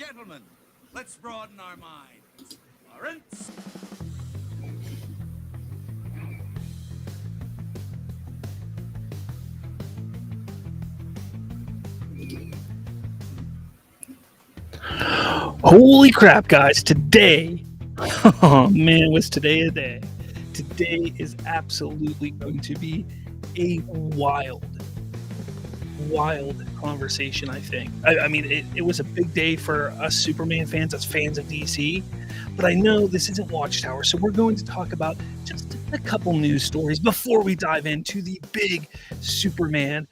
Gentlemen, let's broaden our minds. Lawrence? Holy crap, guys. Today, oh man, was today a day. Today is absolutely going to be a wild conversation, I think. I mean, it was a big day for us Superman fans, us fans of DC, but I know this isn't Watchtower, so we're going to talk about just a couple news stories before we dive into the big Superman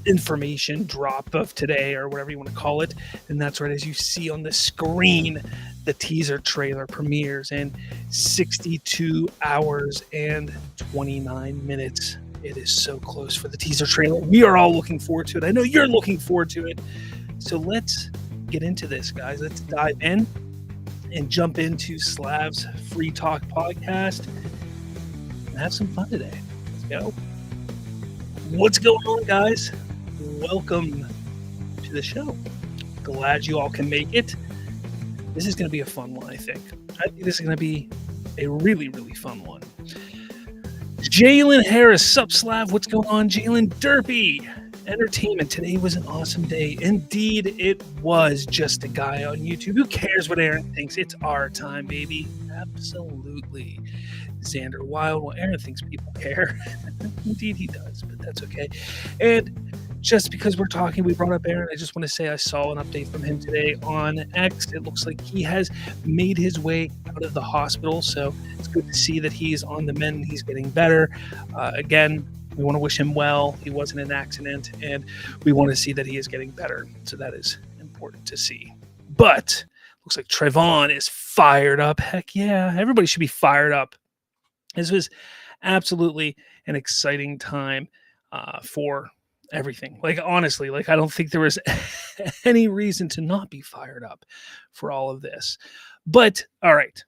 information drop of today, or whatever you want to call it. And that's right, as you see on the screen, the teaser trailer premieres in 62 hours and 29 minutes. It is so close for the teaser trailer. We are all looking forward to it. I know you're looking forward to it. So let's get into this, guys. Let's dive in and jump into Slav's Free Talk podcast and have some fun today. Let's go. What's going on, guys? Welcome to the show. Glad you all can make it. This is going to be a fun one, I think. I think this is going to be a really, really fun one. Jalen Harris, sup Slav? What's going on, Jalen? Derpy Entertainment. Today was an awesome day. Indeed, it was. Just a guy on YouTube. Who cares what Aaron thinks? It's our time, baby. Absolutely. Xander Wild. Well, Aaron thinks people care. Indeed, he does, but that's okay. And just because we're talking, we brought up Aaron, I just want to say I saw an update from him today on X. It looks like he has made his way out of the hospital, so it's good to see that he's on the mend. He's getting better. Again, we want to wish him well. He wasn't an accident, and we want to see that he is getting better, so that is important to see. But looks like Trayvon is fired up. Heck yeah, everybody should be fired up. This was absolutely an exciting time for everything. Like, honestly, like, I don't think there was any reason to not be fired up for all of this. But all right,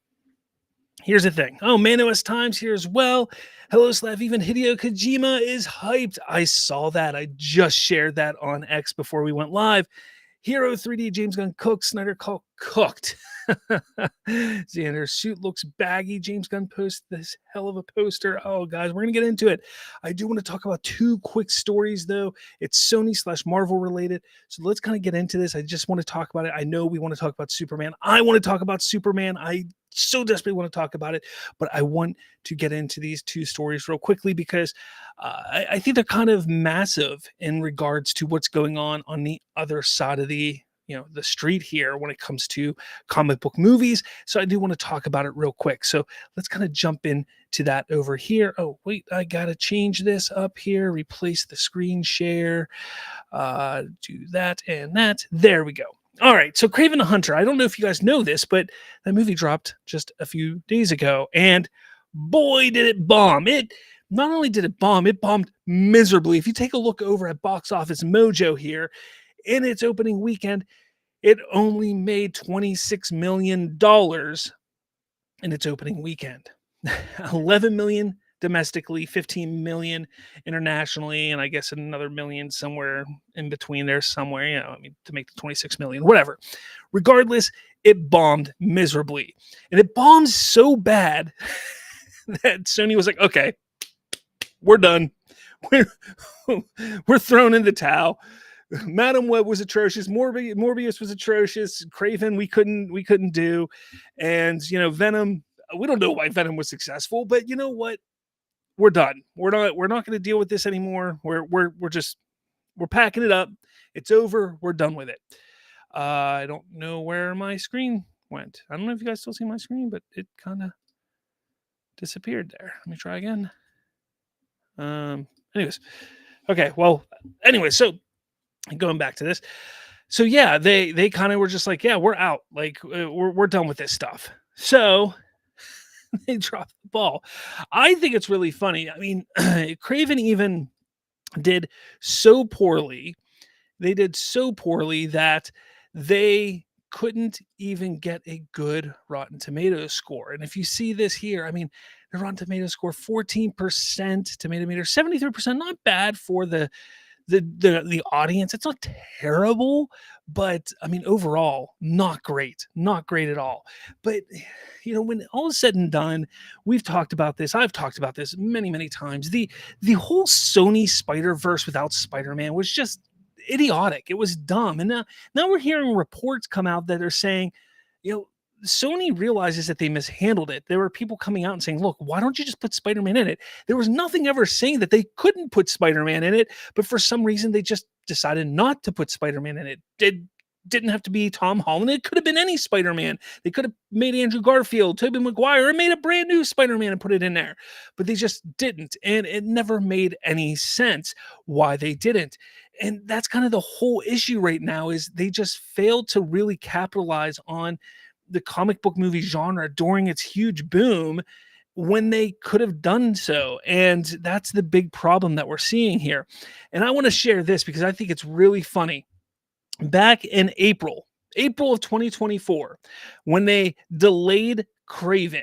here's the thing. Oh, Manos Times here as well. Hello, Slav. Even Hideo Kojima is hyped. I saw that. I just shared that on X before we went live. Hero 3D, James Gunn cooked, Snyder call cooked. Xander's suit looks baggy. James Gunn posted this hell of a poster. Oh, guys, we're going to get into it. I do want to talk about two quick stories, though. It's Sony/Marvel related. So let's kind of get into this. I just want to talk about it. I know we want to talk about Superman. I want to talk about Superman. I so desperately want to talk about it, but I want to get into these two stories real quickly because I think they're kind of massive in regards to what's going on the other side of the street here when it comes to comic book movies. So I do want to talk about it real quick. So let's kind of jump into that over here. Oh, wait, I got to change this up here, replace the screen share, do that and that. There we go. All right, so Kraven the Hunter. I don't know if you guys know this, but that movie dropped just a few days ago, and boy, did it bomb. It not only did it bomb, it bombed miserably. If you take a look over at Box Office Mojo here, in its opening weekend, it only made $26 million in its opening weekend. 11 million domestically, 15 million internationally, and I guess another million somewhere in between there somewhere, to make the 26 million, whatever. Regardless, it bombed miserably. And it bombed so bad that Sony was like, okay, we're done. We're thrown in the towel. Madam Web was atrocious. Morbius was atrocious. Kraven we couldn't do. And Venom, we don't know why Venom was successful, but you know what? We're done. We're not going to deal with this anymore. We're packing it up. It's over. We're done with it. I don't know where my screen went. I don't know if you guys still see my screen, but it kind of disappeared there. Let me try again. Anyways. Okay. Well, anyway, so going back to this. So yeah, they kind of were just like, yeah, we're out. Like we're done with this stuff. So they dropped the ball. I think it's really funny. I mean, Kraven even did so poorly. They did so poorly that they couldn't even get a good Rotten Tomatoes score. And if you see this here, I mean, the Rotten Tomatoes score 14%, Tomato Meter 73%, not bad for the the audience. It's not terrible, but I mean, overall, not great at all. But when all is said and done, we've talked about this. I've talked about this many times. The whole Sony Spider Verse without Spider Man was just idiotic. It was dumb, and now we're hearing reports come out that are saying, you know. Sony realizes that they mishandled it. There were people coming out and saying, look, why don't you just put Spider-Man in it? There was nothing ever saying that they couldn't put Spider-Man in it, but for some reason they just decided not to put Spider-Man in it. It didn't have to be Tom Holland. It could have been any Spider-Man. They could have made Andrew Garfield, Tobey Maguire, and made a brand new Spider-Man and put it in there. But they just didn't. And it never made any sense why they didn't. And that's kind of the whole issue right now is they just failed to really capitalize on the comic book movie genre during its huge boom when they could have done so. And that's the big problem that we're seeing here. And I want to share this because I think it's really funny. Back in April of 2024, when they delayed Kraven,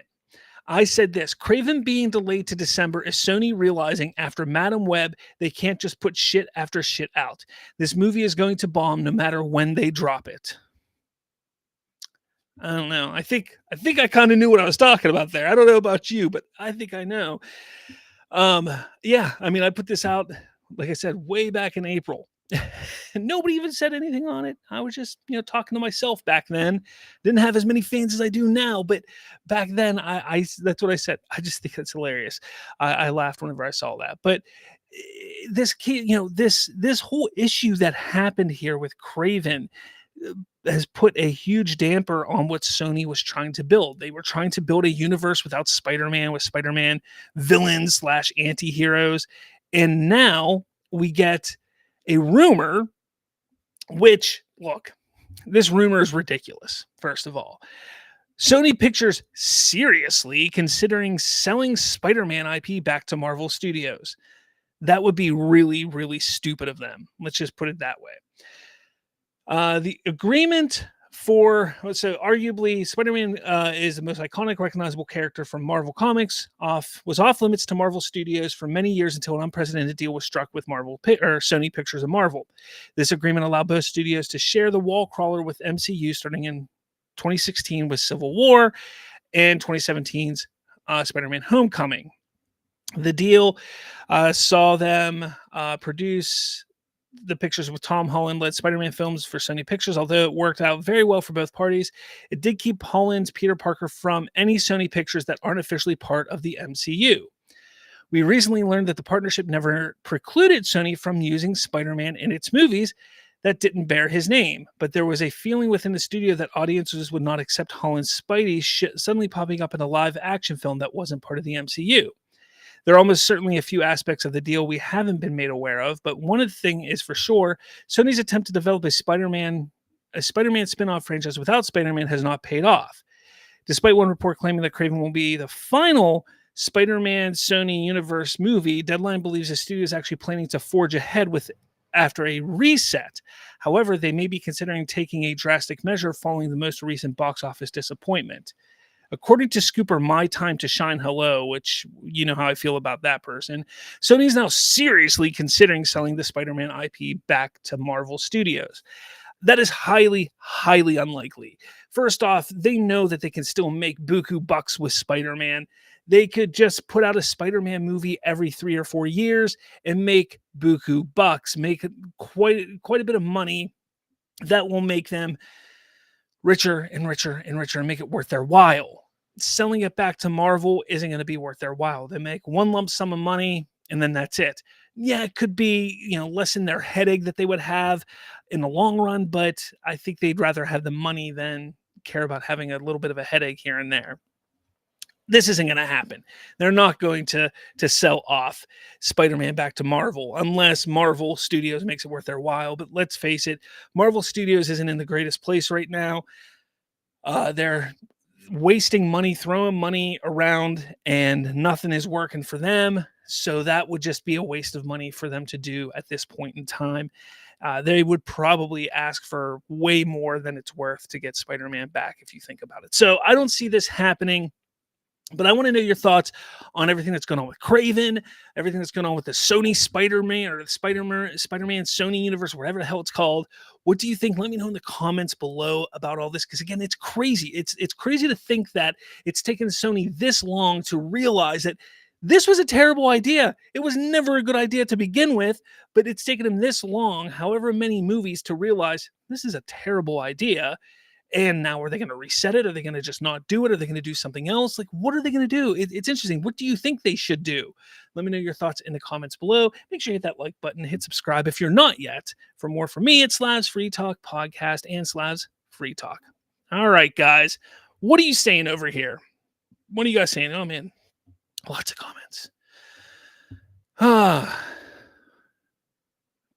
I said this: Kraven being delayed to December is Sony realizing after Madam Web, they can't just put shit after shit out. This movie is going to bomb no matter when they drop it. I don't know. I think I kind of knew what I was talking about there. I don't know about you, but I think I know. Yeah, I mean, I put this out, like I said, way back in April. And nobody even said anything on it. I was just, talking to myself back then. Didn't have as many fans as I do now, but back then I that's what I said. I just think it's hilarious. I laughed whenever I saw that. But this kid, this whole issue that happened here with Kraven has put a huge damper on what Sony was trying to build. They were trying to build a universe without Spider-Man, with Spider-Man villains / anti-heroes. And now we get a rumor, which, look, this rumor is ridiculous, first of all. Sony Pictures seriously considering selling Spider-Man IP back to Marvel Studios. That would be really, really stupid of them. Let's just put it that way. The agreement for, so arguably Spider-Man is the most iconic, recognizable character from Marvel Comics, was off limits to Marvel Studios for many years until an unprecedented deal was struck with Sony Pictures and Marvel. This agreement allowed both studios to share the wall crawler with MCU starting in 2016 with Civil War and 2017's Spider-Man Homecoming. The deal saw them produce the pictures with Tom Holland-led Spider-Man films for Sony Pictures. Although it worked out very well for both parties, it did keep Holland's Peter Parker from any Sony pictures that aren't officially part of the MCU. We recently learned that the partnership never precluded Sony from using Spider-Man in its movies that didn't bear his name, but there was a feeling within the studio that audiences would not accept Holland's Spidey suddenly popping up in a live-action film that wasn't part of the MCU. There are almost certainly a few aspects of the deal we haven't been made aware of, but one of the things is for sure, Sony's attempt to develop a Spider-Man spin-off franchise without Spider-Man has not paid off. Despite one report claiming that Kraven will be the final Spider-Man Sony Universe movie, Deadline believes the studio is actually planning to forge ahead with after a reset. However, they may be considering taking a drastic measure following the most recent box office disappointment. According to Scooper My Time to Shine Hello, which you know how I feel about that person, Sony is now seriously considering selling the Spider-Man IP back to Marvel Studios. That is highly, highly unlikely. First off, they know that they can still make buku bucks with Spider-Man. They could just put out a Spider-Man movie every 3 or 4 years and make buku bucks, make quite a bit of money that will make them richer and richer and richer and make it worth their while. Selling it back to Marvel isn't going to be worth their while. They make one lump sum of money and then that's it. Yeah, it could be, lessen their headache that they would have in the long run, but I think they'd rather have the money than care about having a little bit of a headache here and there. This isn't going to happen. They're not going to sell off Spider-Man back to Marvel unless Marvel Studios makes it worth their while. But let's face it, Marvel Studios isn't in the greatest place right now. They're wasting money, throwing money around, and nothing is working for them. So that would just be a waste of money for them to do at this point in time. They would probably ask for way more than it's worth to get Spider-Man back if you think about it. So I don't see this happening. But I want to know your thoughts on everything that's going on with Kraven, everything that's going on with the Sony Spider-Man or the Spider-Man Sony universe, whatever the hell it's called. What do you think? Let me know in the comments below about all this. Because again, it's crazy. It's crazy to think that it's taken Sony this long to realize that this was a terrible idea. It was never a good idea to begin with, but it's taken them this long, however many movies, to realize this is a terrible idea. And now, are they going to reset it? Are they going to just not do it? Are they going to do something else? Like, what are they going to do? It's interesting. What do you think they should do? Let me know your thoughts in the comments below. Make sure you hit that like button, hit subscribe if you're not yet. For more from me, it's Slav's Free Talk Podcast and Slav's Free Talk. All right, guys. What are you saying over here? What are you guys saying? Oh, man. Lots of comments.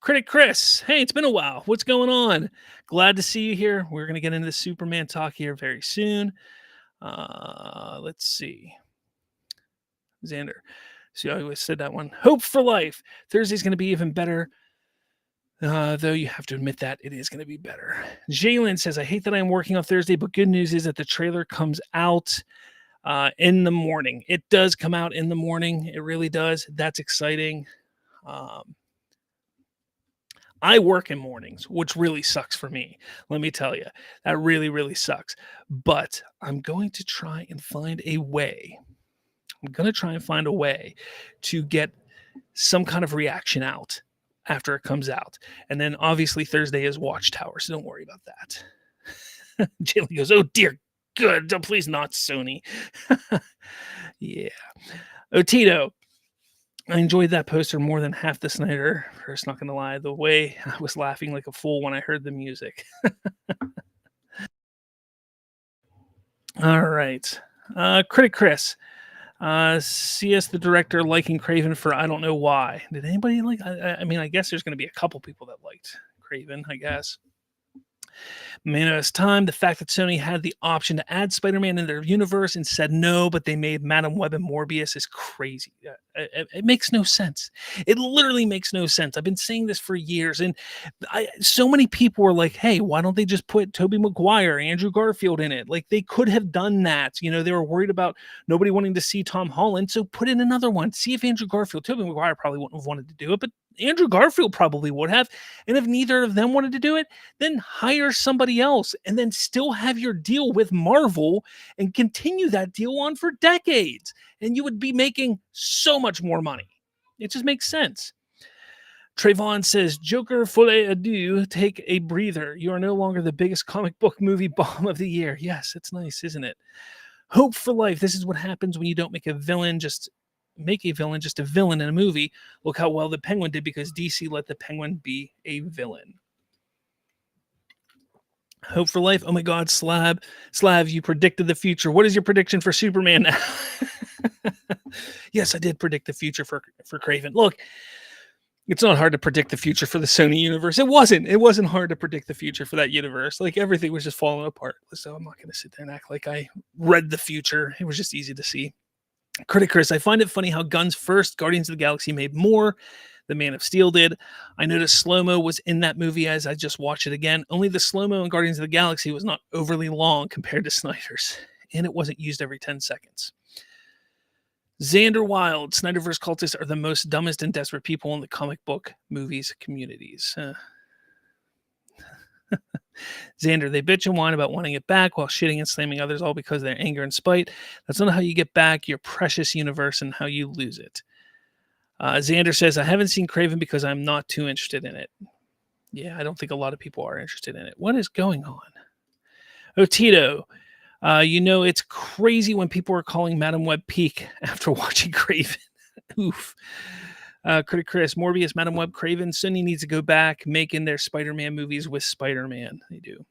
Critic Chris, hey, it's been a while. What's going on? Glad to see you here. We're going to get into the Superman talk here very soon. Let's see. Xander. See, I always said that one. Hope for life. Thursday's going to be even better. Though you have to admit that it is going to be better. Jalen says, I hate that I'm working on Thursday, but good news is that the trailer comes out in the morning. It does come out in the morning. It really does. That's exciting. I work in mornings, which really sucks for me. Let me tell you, that really, really sucks. But I'm going to try and find a way. To get some kind of reaction out after it comes out. And then obviously Thursday is Watchtower, so don't worry about that. Jalen goes, oh dear, good. Please not Sony. Yeah. Otito. I enjoyed that poster more than half the Snyder. First, not going to lie, the way I was laughing like a fool when I heard the music. All right. Critic Chris. CS the director liking Kraven for I don't know why. Did anybody like? I mean, I guess there's going to be a couple people that liked Kraven, I guess. Man of his time, the fact that Sony had the option to add Spider-Man in their universe and said no, but they made Madam Web and Morbius is crazy. It makes no sense. It literally makes no sense. I've been saying this for years, and so many people were like, hey, why don't they just put Tobey Maguire, Andrew Garfield in it? Like, they could have done that. You know, they were worried about nobody wanting to see Tom Holland, so put in another one. See if Andrew Garfield, Tobey Maguire probably wouldn't have wanted to do it, but Andrew Garfield probably would have. And if neither of them wanted to do it, then hire somebody else and then still have your deal with Marvel and continue that deal on for decades. And you would be making so much more money. It just makes sense. Trayvon says, Joker folie adieu, take a breather. You are no longer the biggest comic book movie bomb of the year. Yes, it's nice, isn't it? Hope for life. This is what happens when you don't make a villain just a villain in a movie. Look how well the Penguin did because DC let the Penguin be a villain. Hope for life. Oh my God, Slav, you predicted the future. What is your prediction for Superman now? Yes, I did predict the future for Kraven. Look, it's not hard to predict the future for the Sony universe. It wasn't hard to predict the future for that universe. Like, everything was just falling apart. So I'm not going to sit there and act like I read the future. It was just easy to see. Critic Chris, I find it funny how Gunn's first Guardians of the Galaxy made more than Man of Steel did. I noticed slow-mo was in that movie as I just watched it again. Only the slow-mo in Guardians of the Galaxy was not overly long compared to Snyder's, and it wasn't used every 10 seconds. Xander Wild, Snyderverse cultists are the most dumbest and desperate people in the comic book movies communities. Xander, they bitch and whine about wanting it back while shitting and slamming others all because of their anger and spite. That's not how you get back your precious universe and how you lose it. Xander says, I haven't seen Kraven because I'm not too interested in it. Yeah, I don't think a lot of people are interested in it. What is going on? Otito, it's crazy when people are calling Madam Web peak after watching Kraven. Oof. Critic Chris, Morbius, Madam Web, Kraven, Sony needs to go back making their Spider-Man movies with Spider-Man. They do.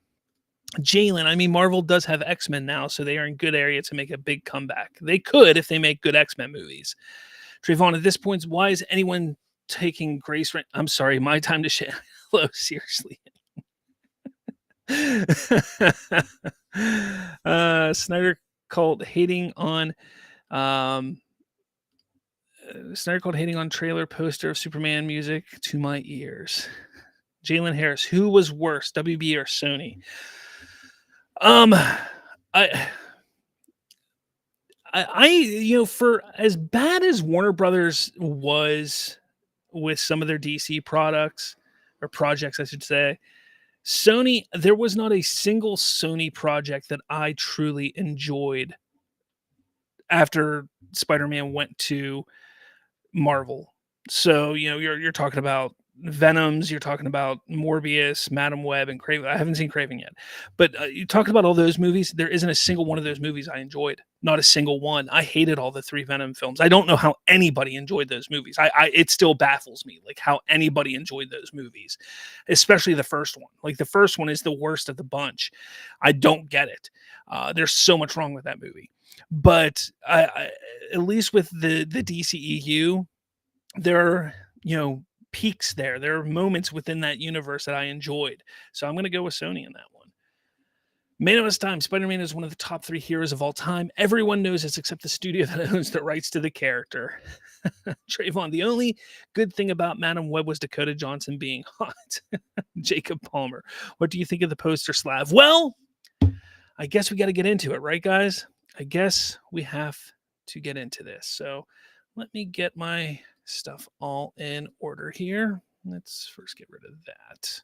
Jalen, Marvel does have X-Men now, so they are in good area to make a big comeback. They could if they make good X-Men movies. Trayvon, at this point, why is anyone taking Grace? I'm sorry, my time to share. Hello, seriously. Snyder called hating on trailer poster of Superman music to my ears. Jalen Harris, who was worse, WB or Sony? for as bad as Warner Brothers was with some of their DC products or projects, I should say, Sony, there was not a single Sony project that I truly enjoyed after Spider-Man went to Marvel. So, you're talking about Venoms, you're talking about Morbius, Madam Web, and Kraven. I haven't seen Kraven yet, but you talking about all those movies. There isn't a single one of those movies I enjoyed. Not a single one. I hated all the three Venom films. I don't know how anybody enjoyed those movies. It still baffles me, like how anybody enjoyed those movies, especially the first one. Like the first one is the worst of the bunch. I don't get it. There's so much wrong with that movie. But at least with the DCEU, there are, peaks there. There are moments within that universe that I enjoyed. So I'm going to go with Sony in that one. Man of his time, Spider-Man is one of the top 3 heroes of all time. Everyone knows this except the studio that owns the rights to the character. Trayvon, the only good thing about Madam Web was Dakota Johnson being hot. Jacob Palmer, what do you think of the poster, Slav? Well, I guess we got to get into it, right, guys? I guess we have to get into this. So let me get my stuff all in order here. Let's first get rid of that.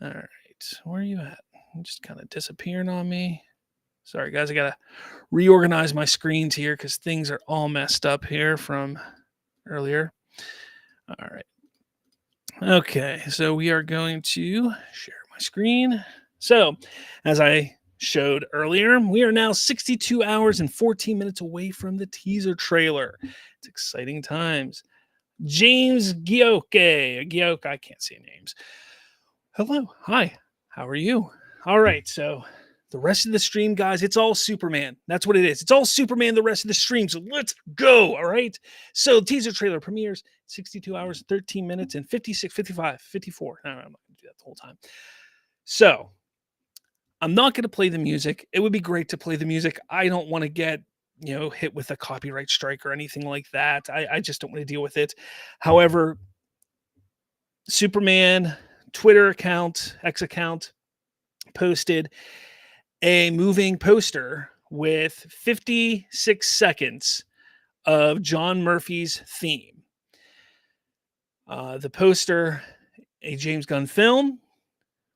All right, where are you at? You're just kind of disappearing on me. Sorry, guys, I got to reorganize my screens here because things are all messed up here from earlier. All right. Okay, so we are going to share my screen. So, as I showed earlier, we are now 62 hours and 14 minutes away from the teaser trailer. It's exciting times. James Gioke, I can't say names. Hello, hi, how are you? All right, so the rest of the stream, guys, it's all Superman. That's what it is. It's all Superman the rest of the stream, so let's go, all right? So teaser trailer premieres 62 hours, 13 minutes, and 56, 55, 54. No, I'm not going to do that the whole time. So I'm not going to play the music. It would be great to play the music. I don't want to get, hit with a copyright strike or anything like that. I just don't want to deal with it. However, Superman Twitter account, X account, posted a moving poster with 56 seconds of John Murphy's theme. The poster, a James Gunn film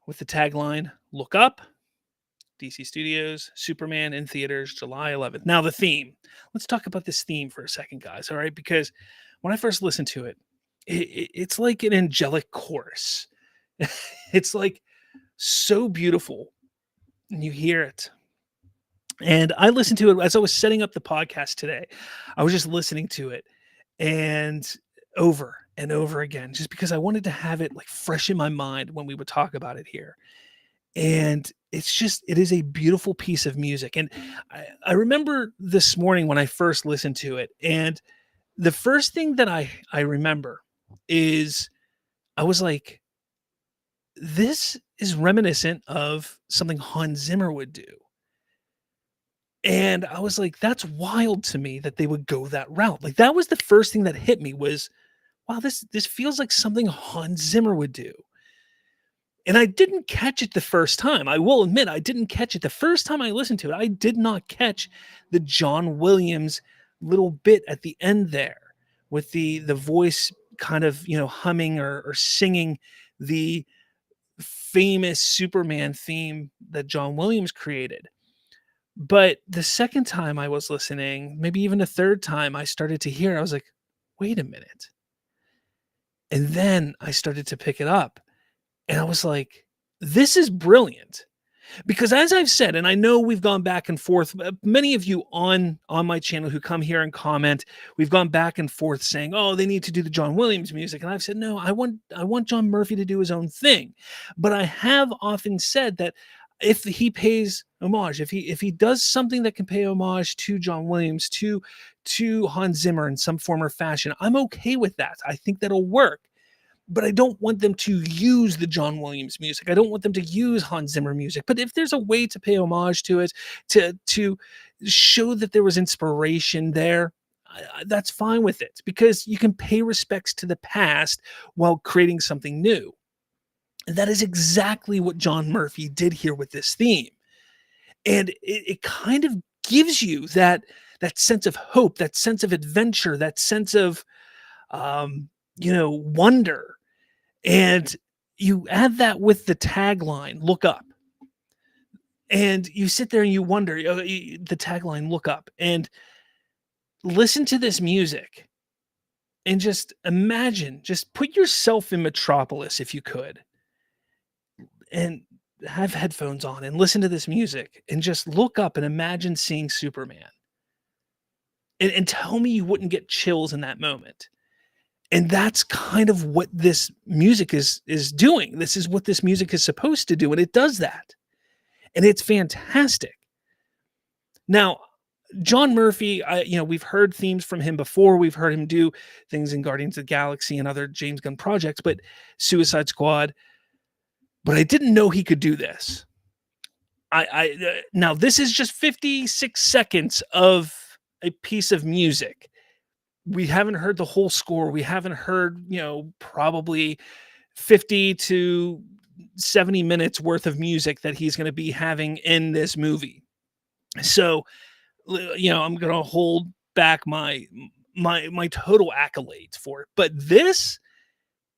with the tagline, "Look Up, DC Studios, Superman in theaters, July 11th. Now the theme. Let's talk about this theme for a second, guys, all right? Because when I first listened to it, it's like an angelic chorus. It's like so beautiful. And you hear it. And I listened to it as I was setting up the podcast today. I was just listening to it and over and over again, just because I wanted to have it like fresh in my mind when we would talk about it here. And it is a beautiful piece of music. And I remember this morning when I first listened to it. And the first thing that I remember is I was like, this is reminiscent of something Hans Zimmer would do. And I was like, that's wild to me that they would go that route. Like that was the first thing that hit me was, wow, this feels like something Hans Zimmer would do. And I didn't catch it the first time. I will admit, I didn't catch it. The first time I listened to it, I did not catch the John Williams little bit at the end there with the voice kind of, humming or singing the famous Superman theme that John Williams created. But the second time I was listening, maybe even the third time I started to hear, I was like, wait a minute. And then I started to pick it up. And I was like, this is brilliant. Because as I've said, and I know we've gone back and forth, many of you on my channel who come here and comment, we've gone back and forth saying, oh, they need to do the John Williams music. And I've said, no, I want John Murphy to do his own thing. But I have often said that if he pays homage, if he does something that can pay homage to John Williams, to Hans Zimmer in some form or fashion, I'm okay with that. I think that'll work. But I don't want them to use the John Williams music. I don't want them to use Hans Zimmer music. But if there's a way to pay homage to it, to show that there was inspiration there, that's fine with it. Because you can pay respects to the past while creating something new. And that is exactly what John Murphy did here with this theme. And it kind of gives you that sense of hope, that sense of adventure, that sense of wonder. And you add that with the tagline, "Look up." And you sit there and you wonder, the tagline, "Look up," and listen to this music and just imagine, just put yourself in Metropolis if you could, and have headphones on and listen to this music and just look up and imagine seeing Superman. And tell me you wouldn't get chills in that moment. And that's kind of what this music is doing. This is what this music is supposed to do, and it does that. And it's fantastic. Now, John Murphy, we've heard themes from him before. We've heard him do things in Guardians of the Galaxy and other James Gunn projects, but Suicide Squad. But I didn't know he could do this. Now this is just 56 seconds of a piece of music. We haven't heard the whole score. We haven't heard, probably 50 to 70 minutes worth of music that he's going to be having in this movie. So, I'm going to hold back my total accolades for it. But this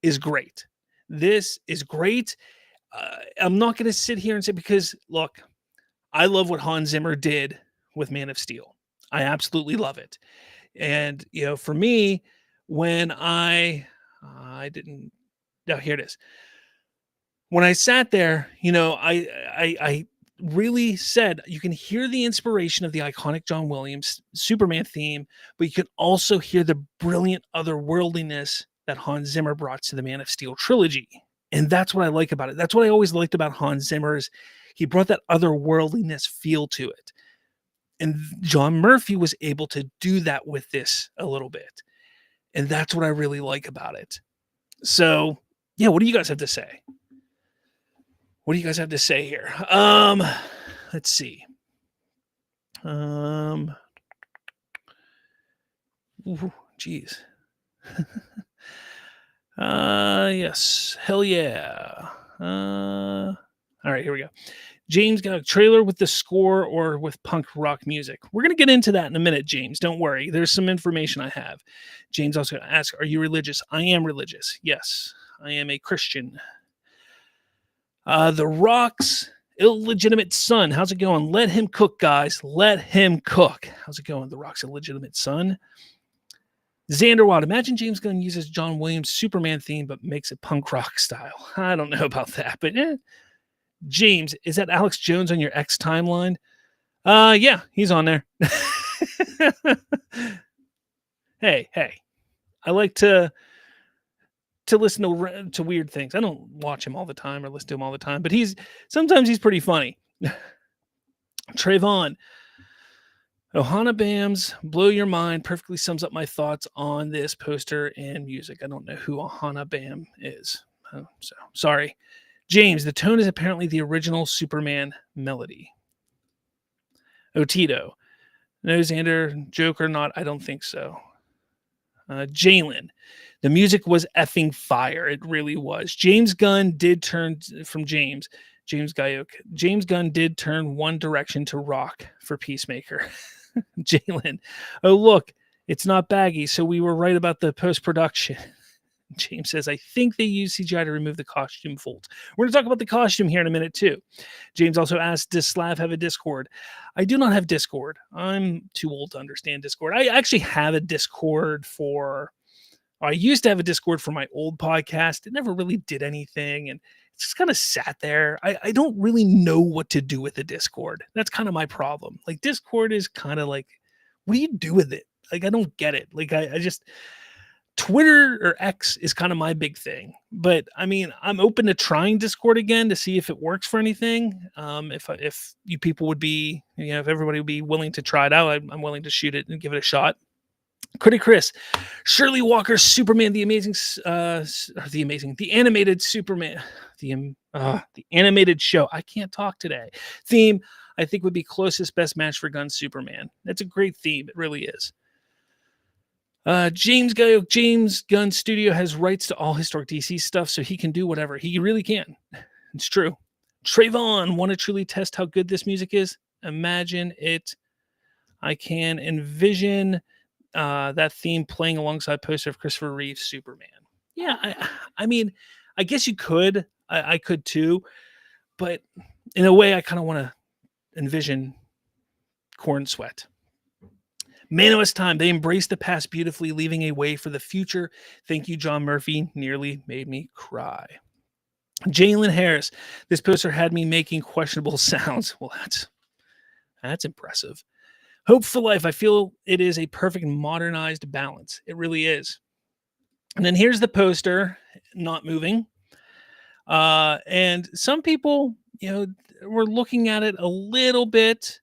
is great. This is great. I'm not going to sit here and say, because look, I love what Hans Zimmer did with Man of Steel. I absolutely love it. And, for me, when I didn't, no, here it is. When I sat there, I really said, you can hear the inspiration of the iconic John Williams Superman theme, but you can also hear the brilliant otherworldliness that Hans Zimmer brought to the Man of Steel trilogy. And that's what I like about it. That's what I always liked about Hans Zimmer, is he brought that otherworldliness feel to it. And John Murphy was able to do that with this a little bit. And that's what I really like about it. So, yeah, what do you guys have to say? What do you guys have to say here? Let's see. Geez. Yes. Hell yeah. All right, here we go. James got a trailer with the score or with punk rock music. We're going to get into that in a minute, James. Don't worry. There's some information I have. James also asked, are you religious? I am religious. Yes, I am a Christian. The Rock's illegitimate son. How's it going? Let him cook, guys. Let him cook. How's it going? The Rock's illegitimate son. Xanderwald, imagine James Gunn uses John Williams' Superman theme, but makes it punk rock style. I don't know about that, but James, is that Alex Jones on your X timeline? Yeah, he's on there. Hey, I like to listen to weird things. I don't watch him all the time or listen to him all the time, but sometimes he's pretty funny. Trayvon, Ohana Bams, Blow Your Mind perfectly sums up my thoughts on this poster and music. I don't know who Ohana Bam is. So sorry. James, the tone is apparently the original Superman melody. Otito, no, Xander, joke or not, I don't think so. Jalen, the music was effing fire. It really was. James Gunn did turn from James Gayok. James Gunn did turn one direction to rock for Peacemaker. Jalen, oh, look, it's not baggy, so we were right about the post-production. James says, I think they use CGI to remove the costume folds. We're going to talk about the costume here in a minute, too. James also asked, does Slav have a Discord? I do not have Discord. I'm too old to understand Discord. I actually have a Discord I used to have a Discord for my old podcast. It never really did anything, and it's just kind of sat there. I don't really know what to do with the Discord. That's kind of my problem. Like, Discord is kind of like, what do you do with it? Like, I don't get it. Like, I just... Twitter or X is kind of my big thing, but I mean, I'm open to trying Discord again to see if it works for anything. If you people would be, if everybody would be willing to try it out, I'm willing to shoot it and give it a shot. Critic Chris, Shirley Walker's Superman, the animated Superman, the animated show. I can't talk today. Theme, I think would be closest best match for Gunn's Superman. That's a great theme. It really is. James Gunn Studio has rights to all historic DC stuff, so he can do whatever. He really can. It's true. Trayvon, want to truly test how good this music is? Imagine it I can envision that theme playing alongside poster of Christopher Reeve's Superman. Yeah, I mean, I guess you could. I could too, but in a way, I kind of want to envision Corn Sweat. Mano's time. They embraced the past beautifully, leaving a way for the future. Thank you, John Murphy. Nearly made me cry. Jalen Harris. This poster had me making questionable sounds. Well, that's impressive. Hope for Life. I feel it is a perfect modernized balance. It really is. And then here's the poster, not moving. And some people, were looking at it a little bit,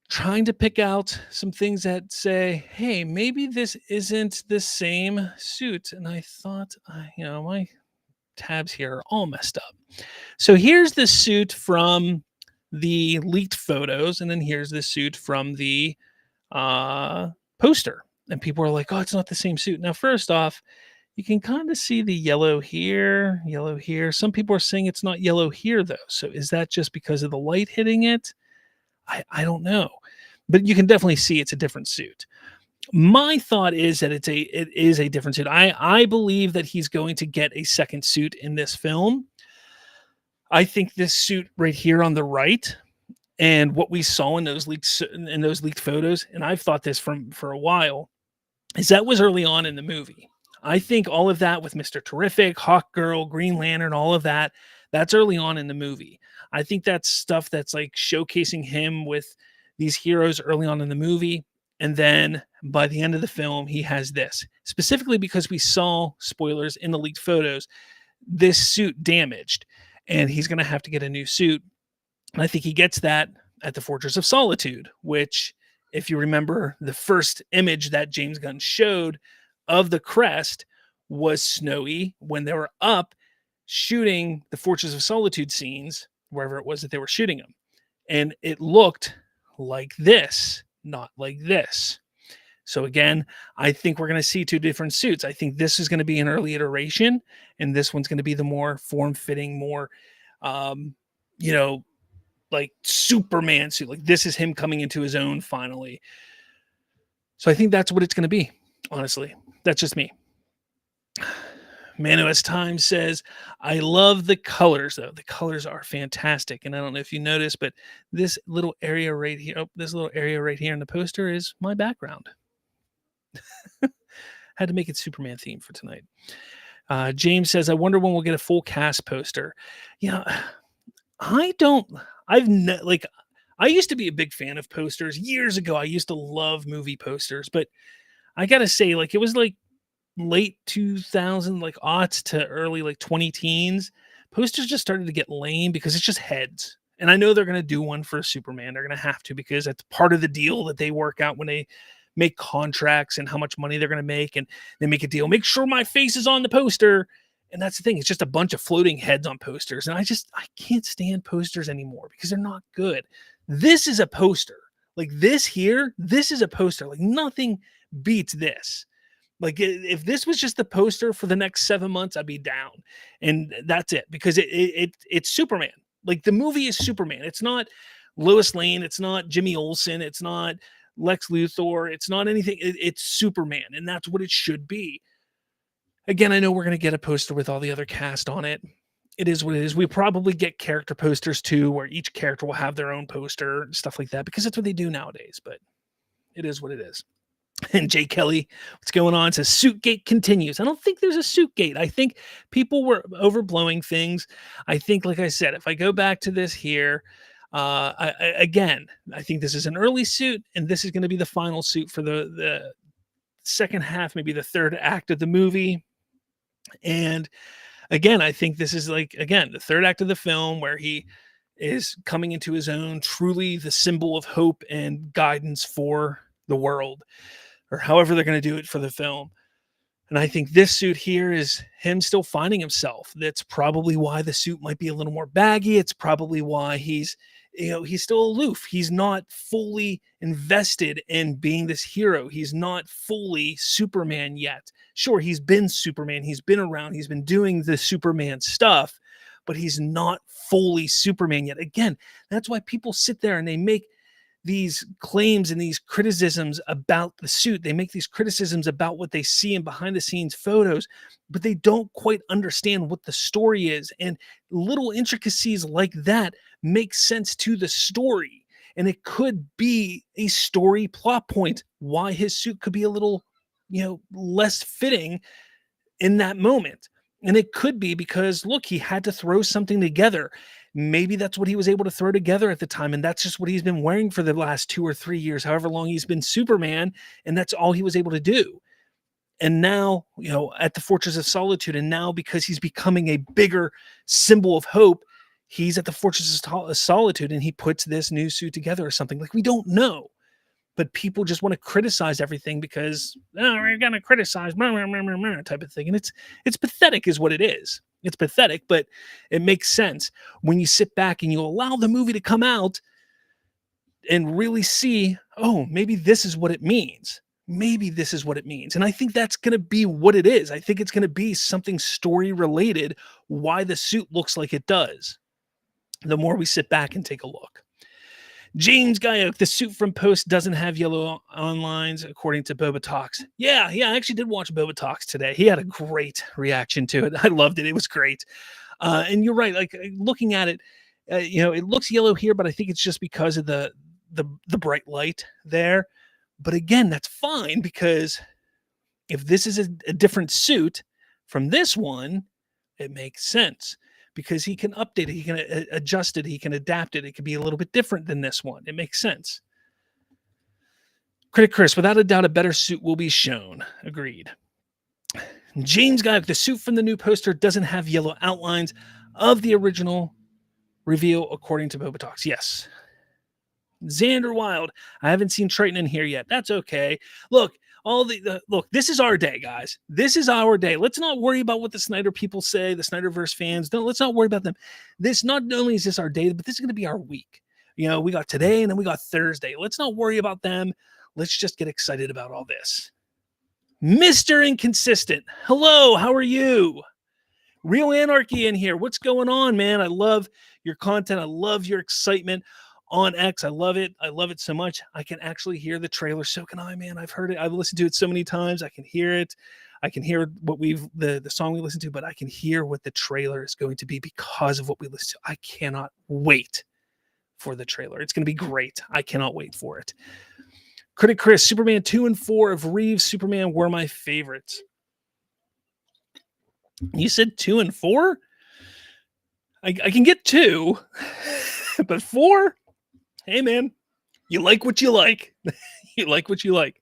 trying to pick out some things that say, hey, maybe this isn't the same suit. And I thought, my tabs here are all messed up. So here's the suit from the leaked photos, and then here's the suit from the poster. And people are like, oh, it's not the same suit. Now, first off, you can kind of see the yellow here, yellow here. Some people are saying it's not yellow here, though. So is that just because of the light hitting it? I don't know. But you can definitely see it's a different suit. My thought is that it is a different suit. I believe that he's going to get a second suit in this film. I think this suit right here on the right, and what we saw in those leaked photos, and I've thought this for a while, is that was early on in the movie. I think all of that with Mr. Terrific, Hawkgirl, Green Lantern, all of that, that's early on in the movie. I think that's stuff that's like showcasing him with these heroes early on in the movie. And then by the end of the film, he has this. Specifically because we saw, spoilers, in the leaked photos, this suit damaged. And he's going to have to get a new suit. And I think he gets that at the Fortress of Solitude, which, if you remember, the first image that James Gunn showed of the crest was snowy when they were up shooting the Fortress of Solitude scenes, wherever it was that they were shooting them. And it looked like this, not like this. So again, I think we're going to see two different suits. I think this is going to be an early iteration, and this one's going to be the more form-fitting, more, like Superman suit. Like this is him coming into his own finally. So I think that's what it's going to be. Honestly, that's just me. Mano's Time says, I love the colors, though. The colors are fantastic. And I don't know if you noticed, but this little area right here, in the poster is my background. Had to make it Superman themed for tonight. James says, I wonder when we'll get a full cast poster. I used to be a big fan of posters. Years ago, I used to love movie posters, but I got to say, like, it was like late 2000, like aughts to early like 20 teens, posters just started to get lame because it's just heads. And I know they're going to do one for Superman. They're going to have to, because that's part of the deal that they work out when they make contracts and how much money they're going to make. And they make a deal, make sure my face is on the poster. And that's the thing. It's just a bunch of floating heads on posters. And I can't stand posters anymore because they're not good. This is a poster. Like this here, this is a poster. Like nothing beats this. Like if this was just the poster for the next 7 months, I'd be down. And that's it, because it's Superman. Like the movie is Superman. It's not Lois Lane. It's not Jimmy Olsen. It's not Lex Luthor. It's not anything. It's Superman. And that's what it should be. Again, I know we're going to get a poster with all the other cast on it. It is what it is. We probably get character posters too, where each character will have their own poster and stuff like that, because that's what they do nowadays. But it is what it is. And Jay Kelly, what's going on? Says Suitgate continues. I don't think there's a Suitgate. I think people were overblowing things. I think, like I said, if I go back to this here, I think this is an early suit, and this is going to be the final suit for the second half, maybe the third act of the movie. And again, I think this is the third act of the film where he is coming into his own, truly the symbol of hope and guidance for the world, or however they're going to do it for the film. And I think this suit here is him still finding himself. That's probably why the suit might be a little more baggy. It's probably why he's still aloof. He's not fully invested in being this hero. He's not fully Superman yet. Sure, he's been Superman. He's been around. He's been doing the Superman stuff, but he's not fully Superman yet. Again, that's why people sit there and they make these claims and these criticisms about the suit. They make these criticisms about what they see in behind the scenes photos, but they don't quite understand what the story is. And little intricacies like that make sense to the story. And it could be a story plot point why his suit could be a little, less fitting in that moment. And it could be because, look, he had to throw something together. Maybe that's what he was able to throw together at the time. And that's just what he's been wearing for the last 2 or 3 years, however long he's been Superman. And that's all he was able to do. And now, at the Fortress of Solitude, and now because he's becoming a bigger symbol of hope, he's at the Fortress of Solitude and he puts this new suit together or something. Like, we don't know. But people just want to criticize everything because we're going to criticize type of thing. And it's pathetic is what it is. It's pathetic, but it makes sense when you sit back and you allow the movie to come out and really see, oh, maybe this is what it means. Maybe this is what it means. And I think that's going to be what it is. I think it's going to be something story related, why the suit looks like it does. The more we sit back and take a look. James Guyok, the suit from Post doesn't have yellow on lines, according to Boba Talks. Yeah, I actually did watch Boba Talks today. He had a great reaction to it. I loved it. It was great. And you're right. Like, looking at it, it looks yellow here, but I think it's just because of the bright light there. But again, that's fine, because if this is a different suit from this one, it makes sense. Because he can update it, he can adjust it, he can adapt it. It could be a little bit different than this one. It makes sense. Critic Chris, without a doubt, a better suit will be shown. Agreed. James Guyok, the suit from the new poster doesn't have yellow outlines of the original reveal, according to Boba Talks. Yes. Xander Wild, I haven't seen Triton in here yet. That's okay. Look, look, this is our day, guys. This is our day. Let's not worry about what the Snyder people say, the Snyderverse fans. Let's not worry about them. This, not only is this our day, but this is going to be our week. We got today and then we got Thursday. Let's not worry about them. Let's just get excited about all this. Mr. Inconsistent. Hello, how are you? Real Anarchy in here. What's going on, man? I love your content. I love your excitement on X. I love it. I love it so much. I can actually hear the trailer. So can I, man. I've heard it. I've listened to it so many times. I can hear it. I can hear what the song we listened to, but I can hear what the trailer is going to be because of what we listened to. I cannot wait for the trailer. It's going to be great. I cannot wait for it. Critic Chris, Superman 2 and 4 of Reeves' Superman were my favorites. You said 2 and 4? I can get 2, but 4? Hey, man, you like what you like. You like what you like.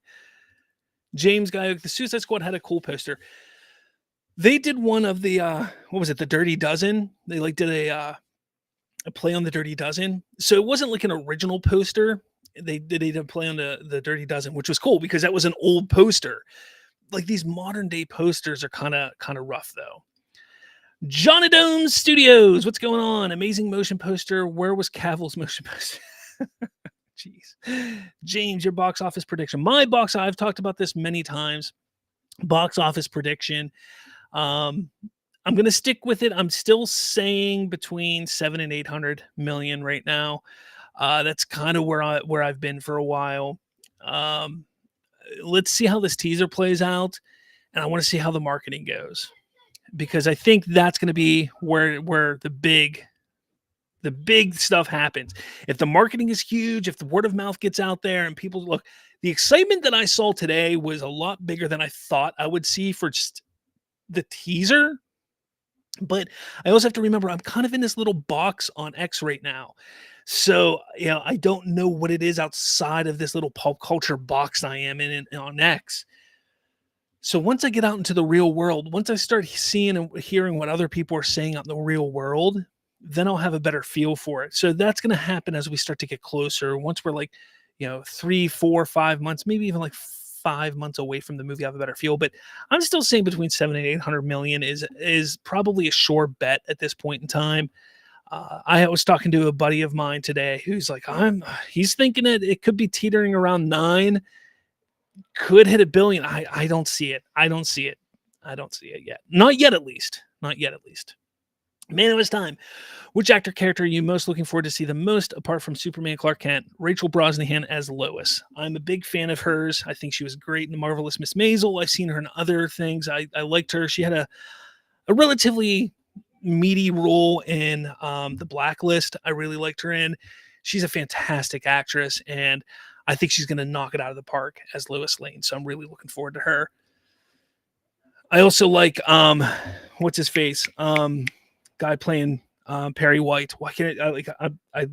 James Guyok, the Suicide Squad had a cool poster. They did one of the, what was it, the Dirty Dozen? They did a play on the Dirty Dozen. So it wasn't like an original poster. They did a play on the Dirty Dozen, which was cool because that was an old poster. Like, these modern day posters are kind of rough, though. Johnny Dome Studios, what's going on? Amazing motion poster. Where was Cavill's motion poster? Jeez. James, your box office prediction. I've talked about this many times. Box office prediction. I'm going to stick with it. I'm still saying between 700 and 800 million right now. That's kind of where I've been for a while. Let's see how this teaser plays out, and I want to see how the marketing goes, because I think that's going to be where the big stuff happens. If the marketing is huge, if the word of mouth gets out there and people look, the excitement that I saw today was a lot bigger than I thought I would see for just the teaser. But I also have to remember, I'm kind of in this little box on X right now. So, I don't know what it is outside of this little pop culture box I am in on X. So once I get out into the real world, once I start seeing and hearing what other people are saying out in the real world, then I'll have a better feel for it. So that's going to happen as we start to get closer. Once we're 3, 4, 5 months, maybe even 5 months away from the movie, I have a better feel. But I'm still saying between 700 and 800 million is probably a sure bet at this point in time. I was talking to a buddy of mine today who's like, he's thinking it could be teetering around 9, could hit $1 billion. I don't see it. I don't see it yet. Not yet, at least. Man, it was time. Which actor character are you most looking forward to see the most apart from Superman Clark Kent? Rachel Brosnahan as Lois. I'm a big fan of hers. I think she was great in The Marvelous Miss Maisel. I've seen her in other things. I liked her. She had a relatively meaty role in The Blacklist. I really liked her in. She's a fantastic actress, and I think she's going to knock it out of the park as Lois Lane. So I'm really looking forward to her. I also like what's his face? Guy playing Perry White. Why can't I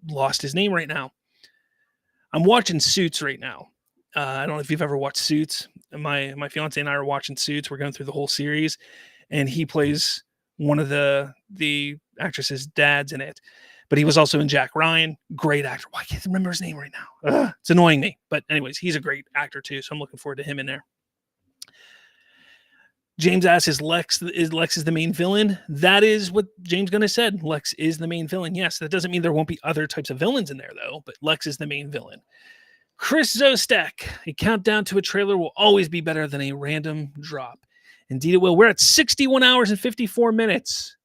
lost his name right now? I'm watching Suits right now. I don't know if you've ever watched Suits. My fiance and I are watching Suits. We're going through the whole series, and he plays one of the actress's dads in it. But he was also in Jack Ryan. Great actor. Why can't I remember his name right now? Ugh, it's annoying me. But anyways, he's a great actor too. So I'm looking forward to him in there. James asks, is Lex the main villain? That is what James Gunn has said. Lex is the main villain. Yes, that doesn't mean there won't be other types of villains in there, though, but Lex is the main villain. Chris Zostek, a countdown to a trailer will always be better than a random drop. Indeed, it will. We're at 61 hours and 54 minutes.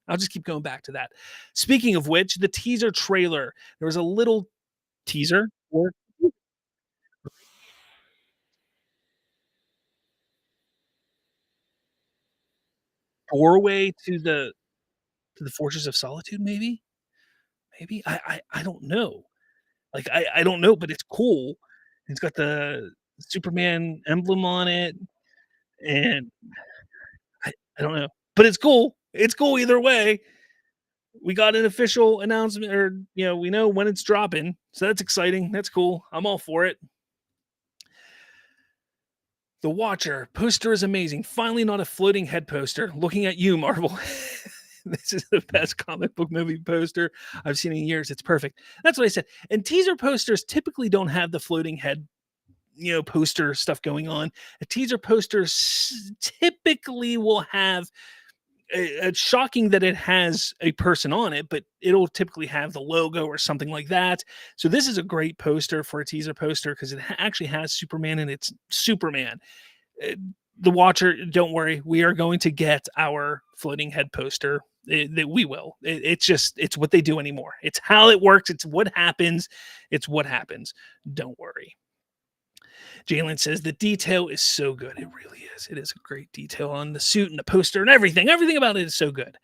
I'll just keep going back to that. Speaking of which, the teaser trailer, there was a little teaser for doorway to the Fortress of Solitude, maybe? Maybe? I don't know. Like, I don't know, but it's cool. It's got the Superman emblem on it, and I don't know, but it's cool. It's cool either way. We got an official announcement or, we know when it's dropping, so that's exciting. That's cool. I'm all for it. The Watcher poster is amazing. Finally not a floating head poster. Looking at you, Marvel. This is the best comic book movie poster I've seen in years. It's perfect. That's what I said. And teaser posters typically don't have the floating head, poster stuff going on. A teaser poster typically will have it's shocking that it has a person on it, but it'll typically have the logo or something like that. So this is a great poster for a teaser poster because it actually has Superman and it's Superman. Uh, the Watcher, don't worry, we are going to get our floating head poster. That we will. It's what they do anymore. It's how it works. It's what happens. It's what happens. Don't worry. Jalen says the detail is so good. It really is. It is a great detail on the suit and the poster and everything. Everything about it is so good.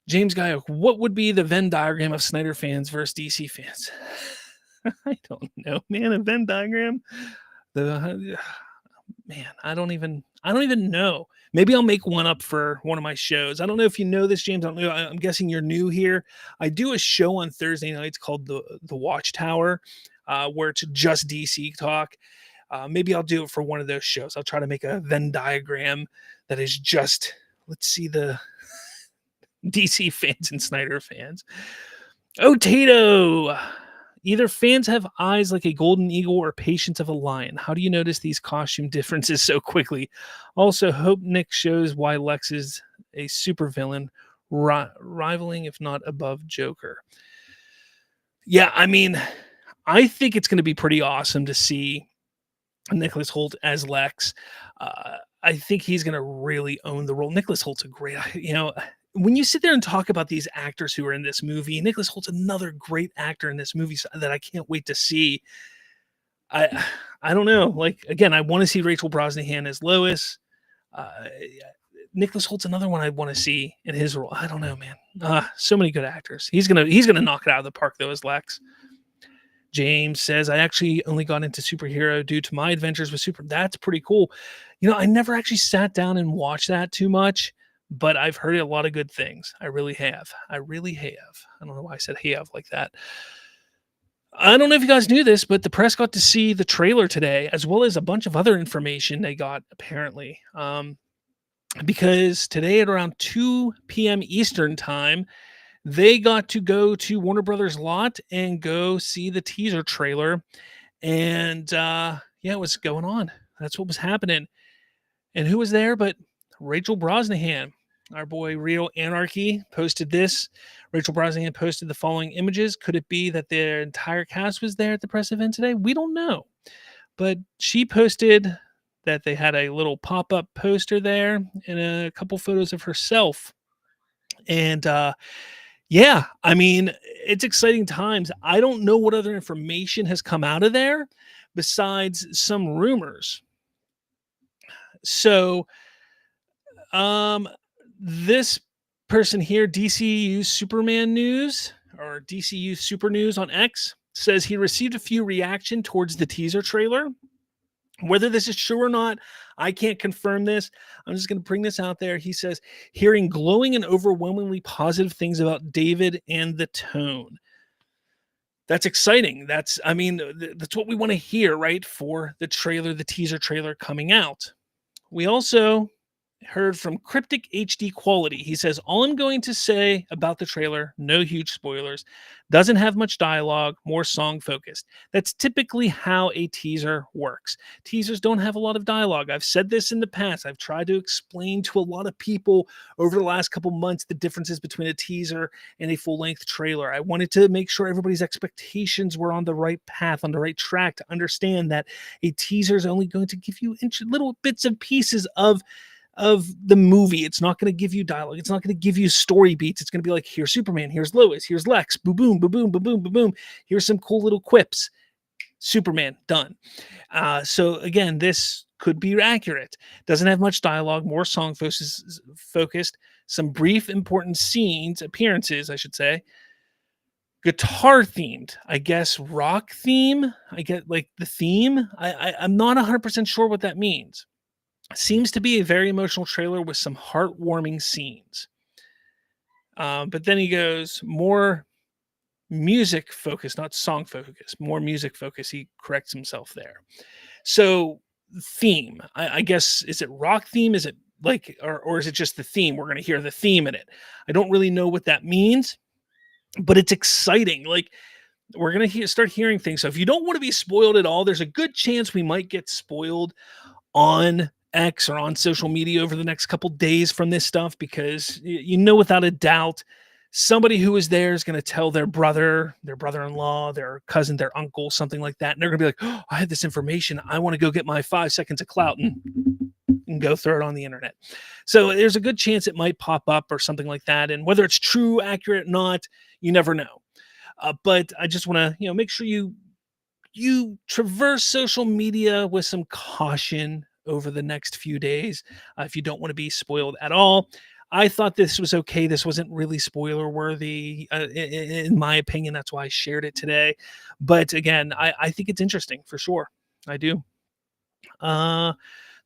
James Guyok, what would be the Venn diagram of Snyder fans versus DC fans? I don't know, man. A Venn diagram. Man, I don't even know. Maybe I'll make one up for one of my shows. I don't know if you know this, James. I don't know. I'm guessing you're new here. I do a show on Thursday nights called the Watchtower, where it's just DC talk. Maybe I'll do it for one of those shows. I'll try to make a Venn diagram that is just, let's see, the DC fans and Snyder fans. Oh, Tato. Either fans have eyes like a golden eagle or patience of a lion. How do you notice these costume differences so quickly? Also, hope Nick shows why Lex is a supervillain, rivaling, if not above, Joker. Yeah, I mean, I think it's going to be pretty awesome to see Nicholas Hoult as Lex. I think he's going to really own the role. Nicholas Holt's a great, when you sit there and talk about these actors who are in this movie, Nicholas Holt's another great actor in this movie that I can't wait to see. I don't know. Like, again, I want to see Rachel Brosnahan as Lois. Nicholas Holt's another one I want to see in his role. I don't know, man. So many good actors. He's gonna knock it out of the park though as Lex. James says, I actually only got into superhero due to my adventures with Super. That's pretty cool. I never actually sat down and watched that too much, but I've heard a lot of good things. I really have. I don't know why I said have like that. I don't know if you guys knew this, but the press got to see the trailer today, as well as a bunch of other information they got, apparently. Because today at around 2 p.m. Eastern time, they got to go to Warner Brothers lot and go see the teaser trailer. And it was going on. That's what was happening. And who was there but Rachel Brosnahan? Our boy Real Anarchy posted this. Rachel Brosnahan posted the following images. Could it be that their entire cast was there at the press event today? We don't know. But she posted that they had a little pop-up poster there and a couple photos of herself And yeah, I mean, it's exciting times. I don't know what other information has come out of there besides some rumors. So, um, this person here, DCU Superman News or DCU Super News on X, says he received a few reaction towards the teaser trailer. Whether this is true or not, I can't confirm this. I'm just going to bring this out there. He says, hearing glowing and overwhelmingly positive things about David and the tone. That's exciting. I mean, that's what we want to hear, right? For the trailer, the teaser trailer coming out. We also heard from Cryptic HD Quality. He says, all I'm going to say about the trailer, no huge spoilers, doesn't have much dialogue, more song focused. That's typically how a teaser works. Teasers don't have a lot of dialogue. I've said this in the past. I've tried to explain to a lot of people over the last couple months the differences between a teaser and a full-length trailer. I wanted to make sure everybody's expectations were on the right path, on the right track, to understand that a teaser is only going to give you little bits and pieces of the movie. It's not going to give you dialogue. It's not going to give you story beats. It's going to be like, here's Superman, here's Lois, here's Lex, boom, boom, boom, boom, boom, boom, boom, boom. Here's some cool little quips. Superman, done. So again, this could be accurate. Doesn't have much dialogue, more song focused, some brief important scenes, appearances, I should say. Guitar themed, I guess, rock theme. I get like the theme. I'm not 100% sure what that means. Seems to be a very emotional trailer with some heartwarming scenes. But then he goes, more music focus, not song focus, more music focus. He corrects himself there. So theme, I guess, is it rock theme? Is it like, or is it just the theme? We're going to hear the theme in it. I don't really know what that means, but it's exciting. Like, we're going to start hearing things. So if you don't want to be spoiled at all, there's a good chance we might get spoiled on X or on social media over the next couple days from this stuff, because without a doubt, somebody who is there is going to tell their brother, their brother-in-law, their cousin, their uncle, something like that. And they're going to be like, oh, I had this information. I want to go get my 5 seconds of clout and go throw it on the internet. So there's a good chance it might pop up or something like that. And whether it's true, accurate, not, you never know. But I just want to, make sure you traverse social media with some caution over the next few days if you don't want to be spoiled at all. I thought this was okay. This wasn't really spoiler worthy, in my opinion. That's why I shared it today. But again, I think it's interesting for sure. I do. The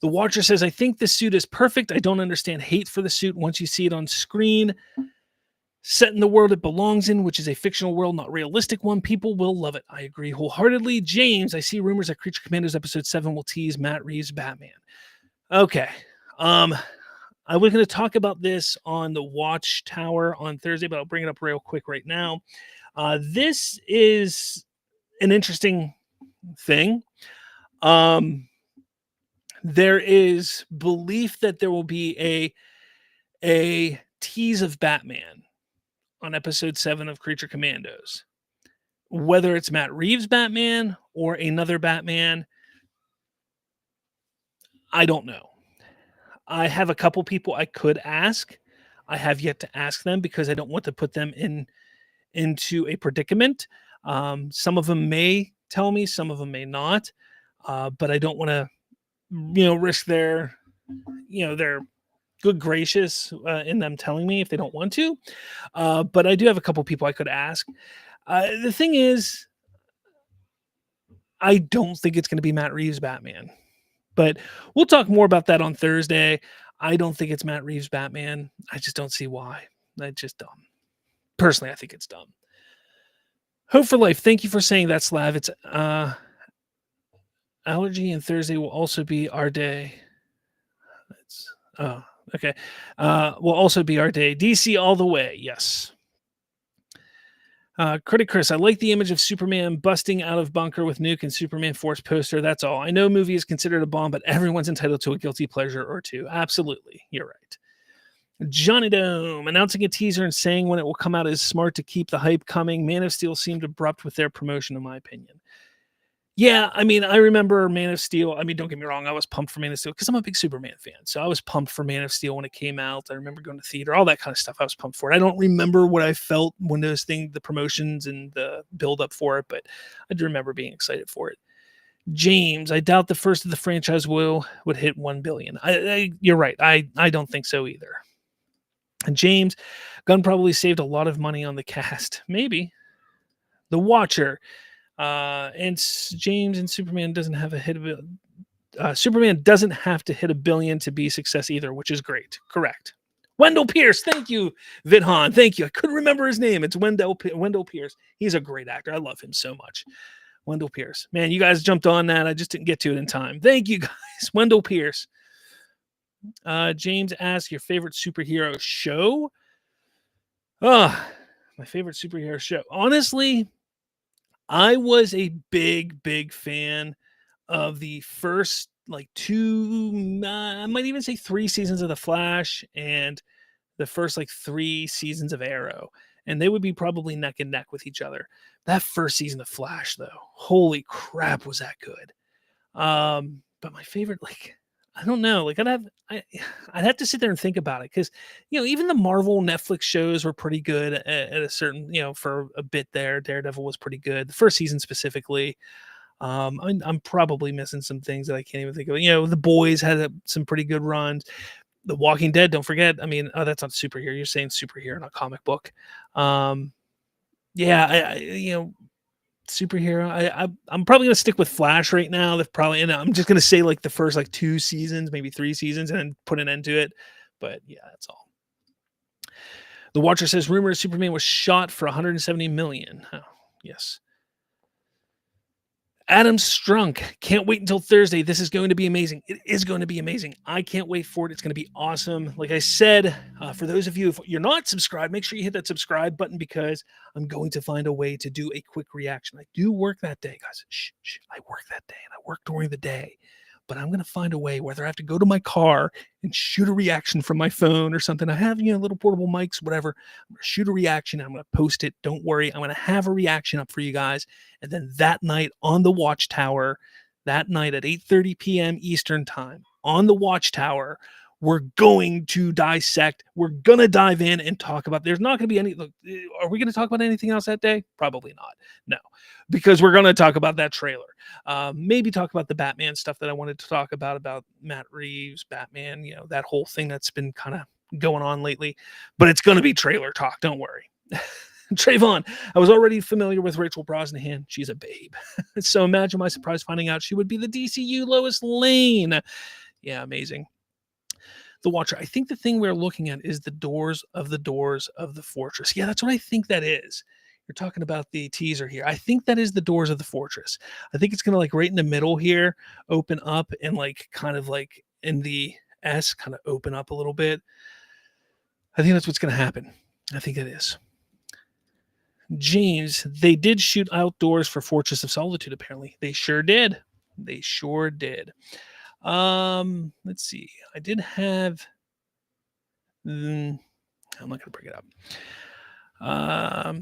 Watcher says, I think the suit is perfect. I don't understand hate for the suit once you see it on screen. Set in the world it belongs in, which is a fictional world, not realistic one, people will love it. I agree wholeheartedly. James, I see rumors that Creature Commandos episode 7 will tease Matt Reeves' Batman. Okay. I was going to talk about this on the Watchtower on Thursday, but I'll bring it up real quick right now. This is an interesting thing. There is belief that there will be a tease of Batman on episode 7 of Creature Commandos. Whether it's Matt Reeves' Batman or another Batman, I don't know. I have a couple people I could ask. I have yet to ask them because I don't want to put them into a predicament. Some of them may tell me, some of them may not. But I don't want to, risk their good gracious in them telling me if they don't want to. But I do have a couple people I could ask. The thing is, I don't think it's going to be Matt Reeves' Batman. But we'll talk more about that on Thursday. I don't think it's Matt Reeves' Batman. I just don't see why. That's just dumb. Personally, I think it's dumb. Hope for Life. Thank you for saying that, Slav. It's allergy, and Thursday will also be our day. Okay. Will also be our day. DC all the way. Yes. Critic Chris, I like the image of Superman busting out of bunker with nuke and Superman Force poster. That's all. I know movie is considered a bomb, but everyone's entitled to a guilty pleasure or two. Absolutely. You're right. Johnny Dome, announcing a teaser and saying when it will come out is smart to keep the hype coming. Man of Steel seemed abrupt with their promotion, in my opinion. Yeah, I mean, I remember Man of Steel. I mean, don't get me wrong, I was pumped for Man of Steel because I'm a big Superman fan. So I was pumped for Man of Steel when it came out. I remember going to theater, all that kind of stuff. I was pumped for it. I don't remember what I felt when those things, the promotions and the build up for it, but I do remember being excited for it. James, I doubt the first of the franchise would hit 1 billion. You're right. I don't think so either. And James, Gunn probably saved a lot of money on the cast. Maybe. The Watcher. James and Superman doesn't have a hit of Superman doesn't have to hit 1 billion to be a success either, which is great. Correct. Wendell Pierce, thank you, Vidhan. Thank you. I couldn't remember his name. It's Wendell Pierce. He's a great actor. I love him so much. Wendell Pierce. Man, you guys jumped on that. I just didn't get to it in time. Thank you, guys. Wendell Pierce. James asks your favorite superhero show. Oh, my favorite superhero show. Honestly, I was a big fan of the first like two, I might even say 3 seasons of The Flash and the first like 3 seasons of Arrow. And they would be probably neck and neck with each other. That first season of Flash, though, holy crap, was that good. But my favorite, like, I don't know, like I'd have to sit there and think about it because even the Marvel Netflix shows were pretty good at a certain for a bit there. Daredevil was pretty good, the first season specifically. I'm probably missing some things that I can't even think of. The Boys had some pretty good runs. The Walking Dead, don't forget. I mean, that's not superhero. You're saying superhero, not comic book. Yeah, superhero. I'm probably gonna stick with Flash right now. And I'm just gonna say like the first like 2 seasons, maybe 3 seasons, and then put an end to it. But yeah, that's all. The Watcher says rumor Superman was shot for 170 million. Oh, yes. Adam Strunk, can't wait until Thursday. This is going to be amazing. It is going to be amazing. I can't wait for it. It's going to be awesome. Like I said, for those of you, if you're not subscribed, make sure you hit that subscribe button because I'm going to find a way to do a quick reaction. I do work that day, guys. Shh. I work that day and I work during the day. But I'm going to find a way, whether I have to go to my car and shoot a reaction from my phone or something. I have, little portable mics, whatever. I'm going to shoot a reaction. I'm going to post it. Don't worry. I'm going to have a reaction up for you guys. And then that night on the Watchtower, that night at 8:30 p.m. Eastern time on the Watchtower, we're going to dissect. We're going to dive in and talk about. There's not going to be any. Look, are we going to talk about anything else that day? Probably not. No, because we're going to talk about that trailer. Maybe talk about the Batman stuff that I wanted to talk about Matt Reeves, Batman. That whole thing that's been kind of going on lately. But it's going to be trailer talk. Don't worry. Trayvon, I was already familiar with Rachel Brosnahan. She's a babe. So imagine my surprise finding out she would be the DCU Lois Lane. Yeah, amazing. The Watcher. I think the thing we're looking at is the doors of the fortress. Yeah, that's what I think that is. You're talking about the teaser here. I think that is the doors of the fortress. I think it's going to like right in the middle here, open up and like kind of like in the S kind of open up a little bit. I think that's what's going to happen. I think it is. James, they did shoot outdoors for Fortress of Solitude, apparently. They sure did. Let's see. I did have I'm not going to bring it up.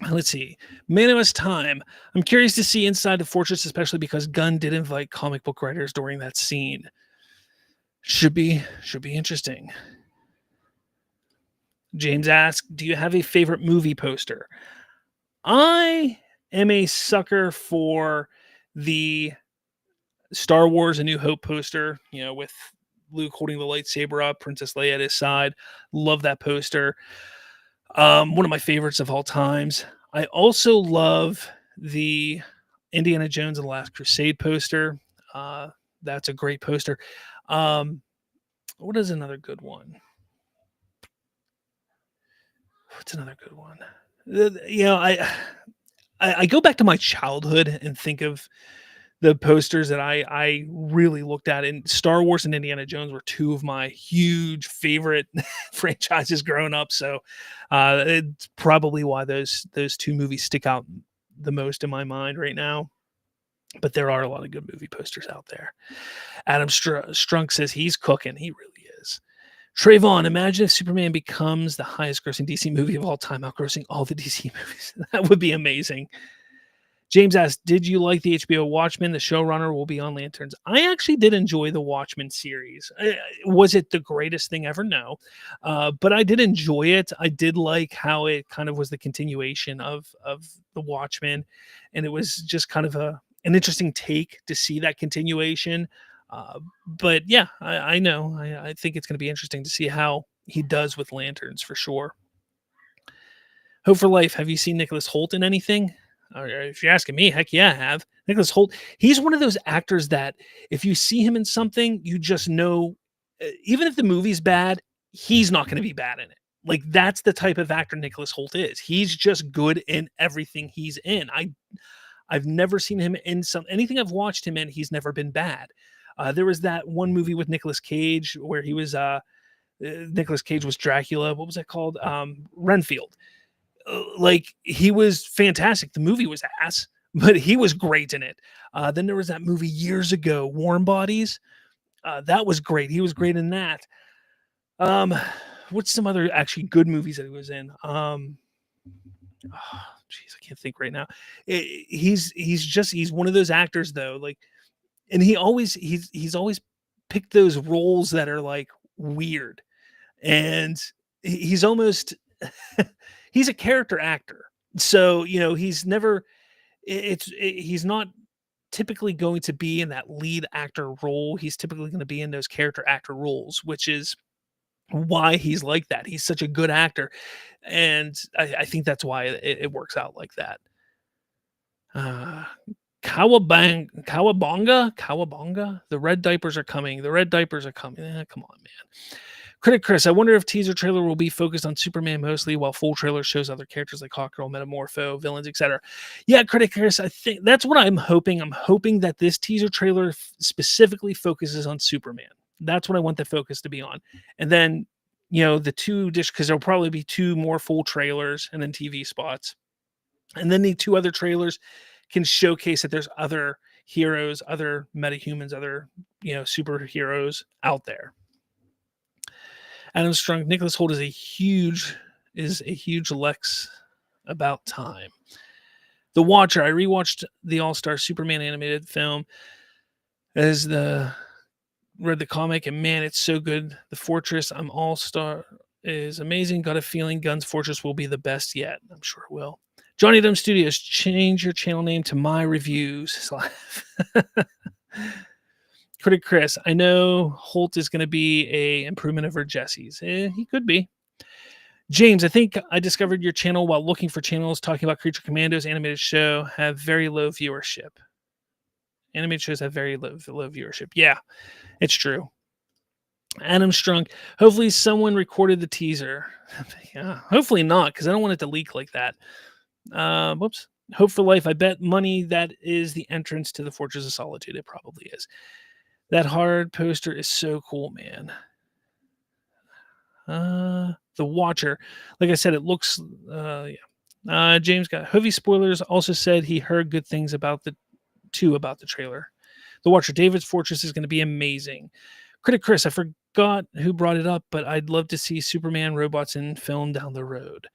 Let's see. Man of Us Time. I'm curious to see inside the fortress, especially because Gunn did invite comic book writers during that scene. Should be interesting. James asks, do you have a favorite movie poster? I am a sucker for the Star Wars A New Hope poster, with Luke holding the lightsaber up, Princess Leia at his side. Love that poster. One of my favorites of all times. I also love the Indiana Jones and the Last Crusade poster. That's a great poster. What is another good one? What's another good one? I go back to my childhood and think of the posters that I really looked at, and Star Wars and Indiana Jones were two of my huge favorite franchises growing up. So it's probably why those two movies stick out the most in my mind right now. But there are a lot of good movie posters out there. Adam Strunk says he's cooking. He really is. Trayvon, imagine if Superman becomes the highest grossing DC movie of all time, outgrossing all the DC movies. That would be amazing. James asked, "Did you like the HBO Watchmen? The showrunner will be on Lanterns." I actually did enjoy the Watchmen series. Was it the greatest thing ever? No, but I did enjoy it. I did like how it kind of was the continuation of the Watchmen, and it was just kind of an interesting take to see that continuation. But yeah, I know. I think it's going to be interesting to see how he does with Lanterns for sure. Hope for Life. Have you seen Nicholas Holt in anything? Or if you're asking me, heck yeah, I have. Nicholas Holt, he's one of those actors that if you see him in something, you just know, even if the movie's bad, he's not going to be bad in it. Like that's the type of actor Nicholas Holt is. He's just good in everything he's in. I've never seen him in anything I've watched him in. He's never been bad. There was that one movie with Nicolas Cage where he was Nicolas Cage was Dracula. What was that called? Renfield. Like he was fantastic. The movie was ass, but he was great in it. Then there was that movie years ago, Warm Bodies. That was great. He was great in that. What's some other actually good movies that he was in? Jeez, I can't think right now. He's one of those actors though. Like, and he's always picked those roles that are like weird, and he's almost he's a character actor. So, he's never he's not typically going to be in that lead actor role. He's typically going to be in those character actor roles, which is why he's like that. He's such a good actor. And I think that's why it works out like that. Kawabonga. The red diapers are coming. The red diapers are coming. Come on, man. Critic Chris, I wonder if teaser trailer will be focused on Superman mostly, while full trailer shows other characters like Hawkgirl, Metamorpho, villains, etc. Yeah, Critic Chris, I think that's what I'm hoping. I'm hoping that this teaser trailer specifically focuses on Superman. That's what I want the focus to be on. And then, the two because there'll probably be two more full trailers and then TV spots. And then the two other trailers can showcase that there's other heroes, other metahumans, other, superheroes out there. Adam Strunk, Nicholas Holt is a huge Lex about time. The Watcher, I rewatched the All-Star Superman animated film read the comic, and man, it's so good. The Fortress, I'm All-Star is amazing. Got a feeling Guns Fortress will be the best yet. I'm sure it will. Johnny Dumb Studios, change your channel name to My Reviews. Critic Chris, I know Holt is going to be a improvement over Jesse's. He could be. James, I think I discovered your channel while looking for channels talking about Creature Commandos animated show have very low viewership. Animated shows have very low viewership. Yeah, it's true. Adam Strunk, hopefully someone recorded the teaser. Yeah, hopefully not, because I don't want it to leak like that. Whoops. Hope for Life, I bet money that is the entrance to the Fortress of Solitude. It probably is. That hard poster is so cool, man. The Watcher. Like I said, it looks... James got Hovey spoilers. Also said he heard good things about the trailer. The Watcher. David's Fortress is going to be amazing. Critic Chris, I forgot who brought it up, but I'd love to see Superman robots in film down the road.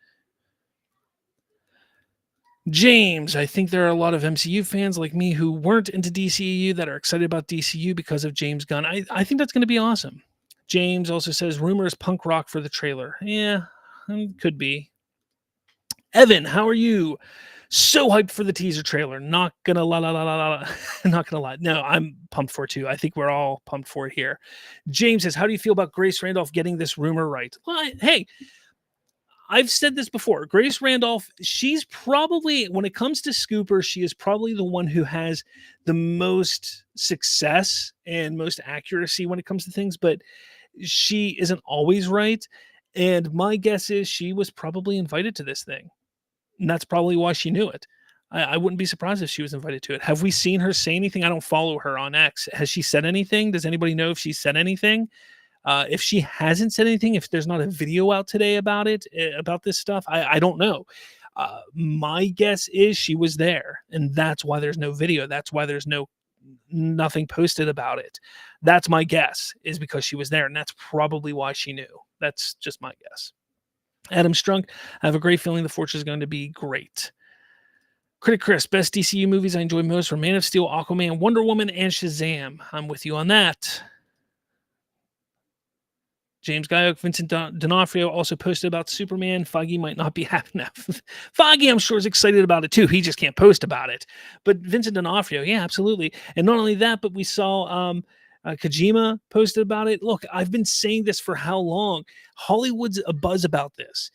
James, I think there are a lot of MCU fans like me who weren't into DCU that are excited about DCU because of James Gunn. I think that's going to be awesome. James also says rumors punk rock for the trailer. Yeah, could be. Evan, how are you? So hyped for the teaser trailer. Not gonna not gonna lie. No, I'm pumped for it too. I think we're all pumped for it here. James says, how do you feel about Grace Randolph getting this rumor right? Well, hey, I've said this before. Grace Randolph, she's probably, when it comes to Scooper, she is probably the one who has the most success and most accuracy when it comes to things, but she isn't always right. And my guess is she was probably invited to this thing. And that's probably why she knew it. I wouldn't be surprised if she was invited to it. Have we seen her say anything? I don't follow her on X. Has she said anything? Does anybody know if she said anything? If she hasn't said anything, if there's not a video out today about it, about this stuff, I don't know. My guess is she was there, and that's why there's no video. That's why there's nothing posted about it. That's my guess, is because she was there, and that's probably why she knew. That's just my guess. Adam Strunk, I have a great feeling the Fortress is going to be great. Critic Chris, best DCU movies I enjoy most were Man of Steel, Aquaman, Wonder Woman, and Shazam. I'm with you on that. James Guyok, Vincent D'Onofrio also posted about Superman. Foggy might not be happy now. Foggy, I'm sure, is excited about it too. He just can't post about it. But Vincent D'Onofrio, yeah, absolutely. And not only that, but we saw Kojima posted about it. Look, I've been saying this for how long? Hollywood's a buzz about this.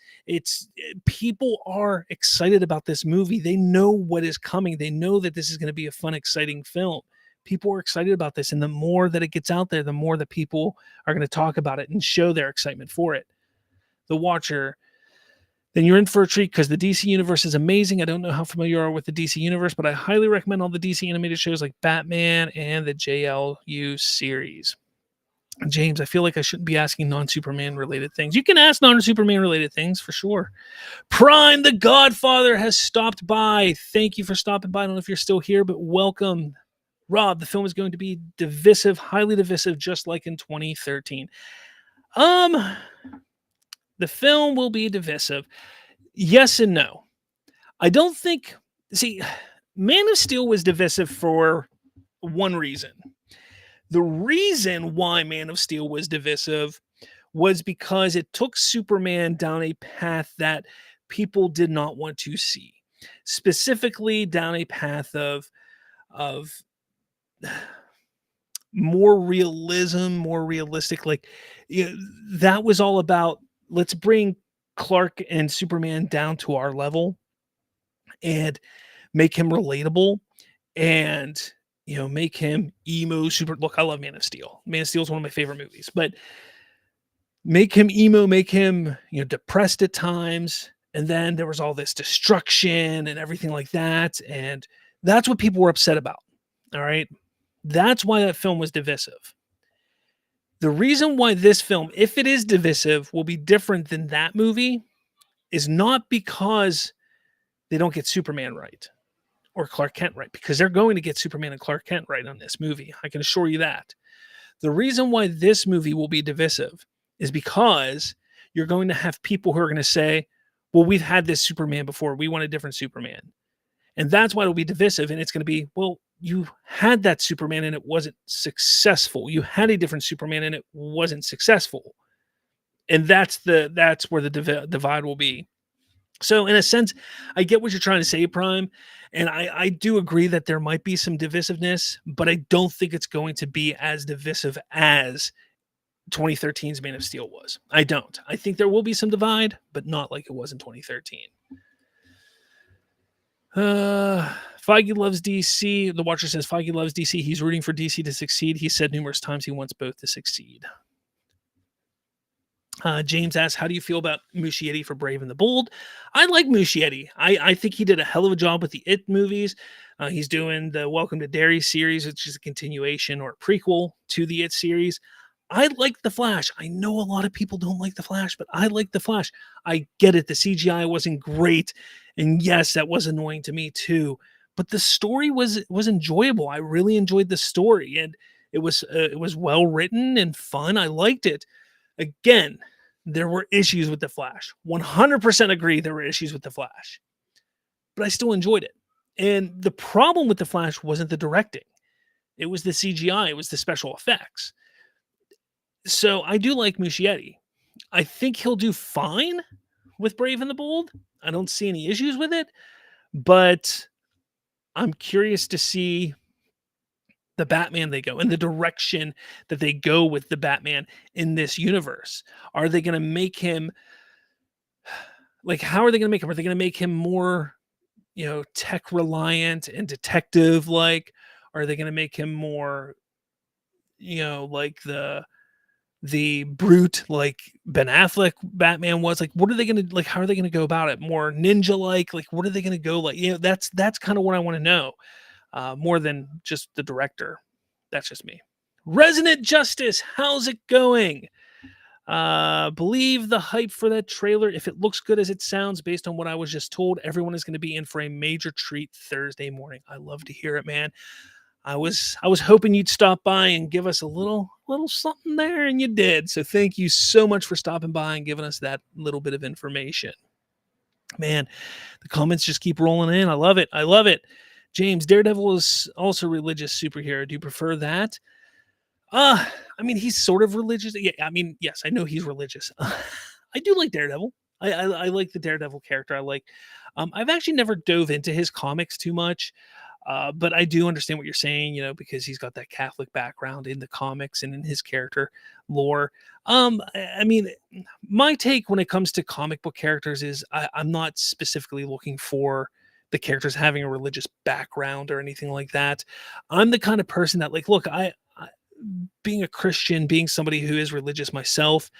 People are excited about this movie. They know what is coming. They know that this is going to be a fun, exciting film. People are excited about this, and the more that it gets out there, the more that people are going to talk about it and show their excitement for it. The Watcher, then you're in for a treat because the DC universe is amazing. I don't know how familiar you are with the DC universe, but I highly recommend all the DC animated shows like Batman and the JLU series. James, I feel like I shouldn't be asking non-Superman related things. You can ask non-Superman related things for sure. Prime the Godfather has stopped by. Thank you for stopping by. I don't know if you're still here, but welcome. Rob, the film is going to be divisive, highly divisive, just like in 2013. The film will be divisive. Yes and no. I don't think... See, Man of Steel was divisive for one reason. The reason why Man of Steel was divisive was because it took Superman down a path that people did not want to see. Specifically, down a path of more realism, more realistic. Like, that was all about, let's bring Clark and Superman down to our level and make him relatable and, make him emo super. Look, I love Man of Steel. Man of Steel is one of my favorite movies, but make him emo, make him, depressed at times. And then there was all this destruction and everything like that. And that's what people were upset about. All right. That's why that film was divisive. The reason why this film, if it is divisive, will be different than that movie is not because they don't get Superman right or Clark Kent right, because they're going to get Superman and Clark Kent right on this movie. I can assure you that. The reason why this movie will be divisive is because you're going to have people who are going to say, well, we've had this Superman before. We want a different Superman. And that's why it'll be divisive. And it's going to be, well, you had that Superman and it wasn't successful. You had a different Superman and it wasn't successful. And that's where the divide will be. So in a sense, I get what you're trying to say, Prime. And I do agree that there might be some divisiveness, but I don't think it's going to be as divisive as 2013's Man of Steel was. I don't. I think there will be some divide, but not like it was in 2013. Feige loves DC. The Watcher says Feige loves DC. He's rooting for DC to succeed. He said numerous times he wants both to succeed. James asks, how do you feel about Muschietti for Brave and the Bold? I like Muschietti. I think he did a hell of a job with the It movies. He's doing the Welcome to Derry series, which is a continuation or a prequel to the It series. I like The Flash. I know a lot of people don't like The Flash, but I like The Flash. I get it. The CGI wasn't great. And yes, that was annoying to me too. But the story was enjoyable. I really enjoyed the story. And it was well written and fun. I liked it. Again, there were issues with The Flash. 100% agree there were issues with The Flash. But I still enjoyed it. And the problem with The Flash wasn't the directing. It was the CGI. It was the special effects. So I do like Muschietti. I think he'll do fine with Brave and the Bold. I don't see any issues with it. But I'm curious to see the Batman they go and the direction that they go with the Batman in this universe. Are they going to make him like, how are they going to make him? Are they going to make him more, tech reliant and detective like? Are they going to make him more, like the brute like Ben Affleck Batman was? Like, what are they going to, like, how are they going to go about it? More ninja like what are they going to go like? That's kind of what I want to know. More than just the director. That's just me. Resonant Justice, how's it going? Believe the hype for that trailer. If it looks good as it sounds, based on what I was just told, everyone is going to be in for a major treat Thursday morning. I love to hear it, man. I was hoping you'd stop by and give us a little something there, and you did. So thank you so much for stopping by and giving us that little bit of information. Man, the comments just keep rolling in. I love it. I love it. James, Daredevil is also a religious superhero. Do you prefer that? Uh, I mean, he's sort of religious. Yeah, I mean, yes, I know he's religious. I do like Daredevil. I like the Daredevil character. I like. I've actually never dove into his comics too much, but I do understand what you're saying. Because he's got that Catholic background in the comics and in his character lore. I mean, my take when it comes to comic book characters is I'm not specifically looking for the characters having a religious background or anything like that. I'm the kind of person that like, look, being a Christian, being somebody who is religious myself,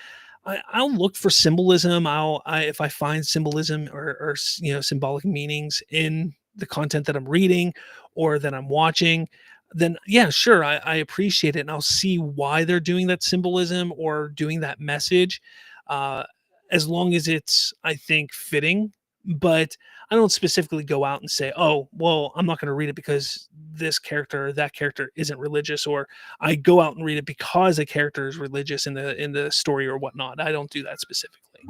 I'll look for symbolism. If I find symbolism or symbolic meanings in the content that I'm reading or that I'm watching, then yeah, sure, I appreciate it, and I'll see why they're doing that symbolism or doing that message, uh, as long as it's, I think, fitting. But I don't specifically go out and say, "Oh, well, I'm not going to read it because this character or that character isn't religious," or I go out and read it because a character is religious in the story or whatnot. I don't do that specifically.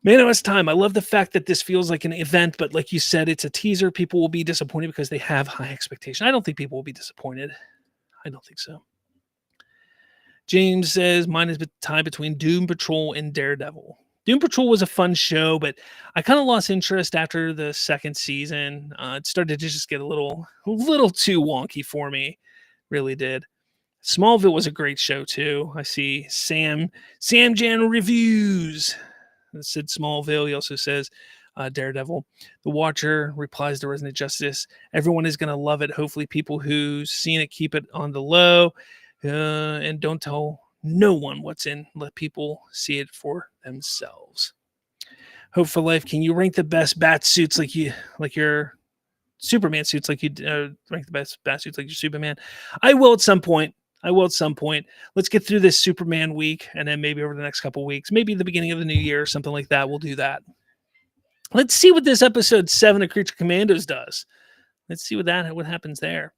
Man, it was time. I love the fact that this feels like an event, but like you said, it's a teaser. People will be disappointed because they have high expectation. I don't think people will be disappointed. I don't think so. James says mine is tied between Doom Patrol and Daredevil. Doom Patrol was a fun show, but I kind of lost interest after the second season. It started to just get a little too wonky for me. Really did. Smallville was a great show too. I see Sam Jan reviews. Said Smallville. He also says Daredevil. The Watcher replies to Resident Justice. Everyone is going to love it. Hopefully, people who've seen it keep it on the low and don't tell no one what's in. Let people see it for themselves. Hope for Life. Can you rank the best bat suits like your Superman suits, like you rank the best bat suits like your Superman? I will at some point. Let's get through this Superman week, and then maybe over the next couple weeks, maybe the beginning of the new year or something like that, we'll do that. Let's see what this episode 7 of Creature Commandos does. Let's see what happens there.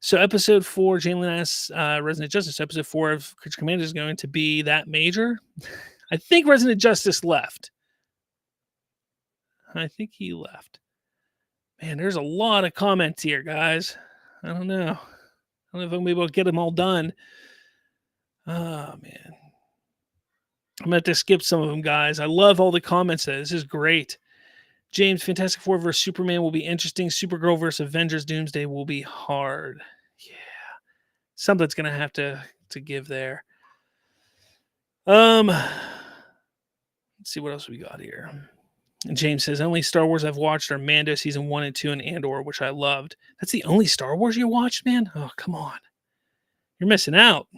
So episode 4, Jalen asks Resident Justice, episode 4 of Creature Commandos is going to be that major? I think Resident Justice left. I think he left. Man, there's a lot of comments here, guys. I don't know. I don't know if I'm going to be able to get them all done. Oh, man. I'm going to have to skip some of them, guys. I love all the comments. This is great. James, Fantastic Four versus Superman will be interesting. Supergirl versus Avengers Doomsday will be hard. Yeah. Something's going to have to give there. Let's see what else we got here. And James says, only Star Wars I've watched are Mando season 1 and 2 and Andor, which I loved. That's the only Star Wars you watched, man? Oh, come on. You're missing out.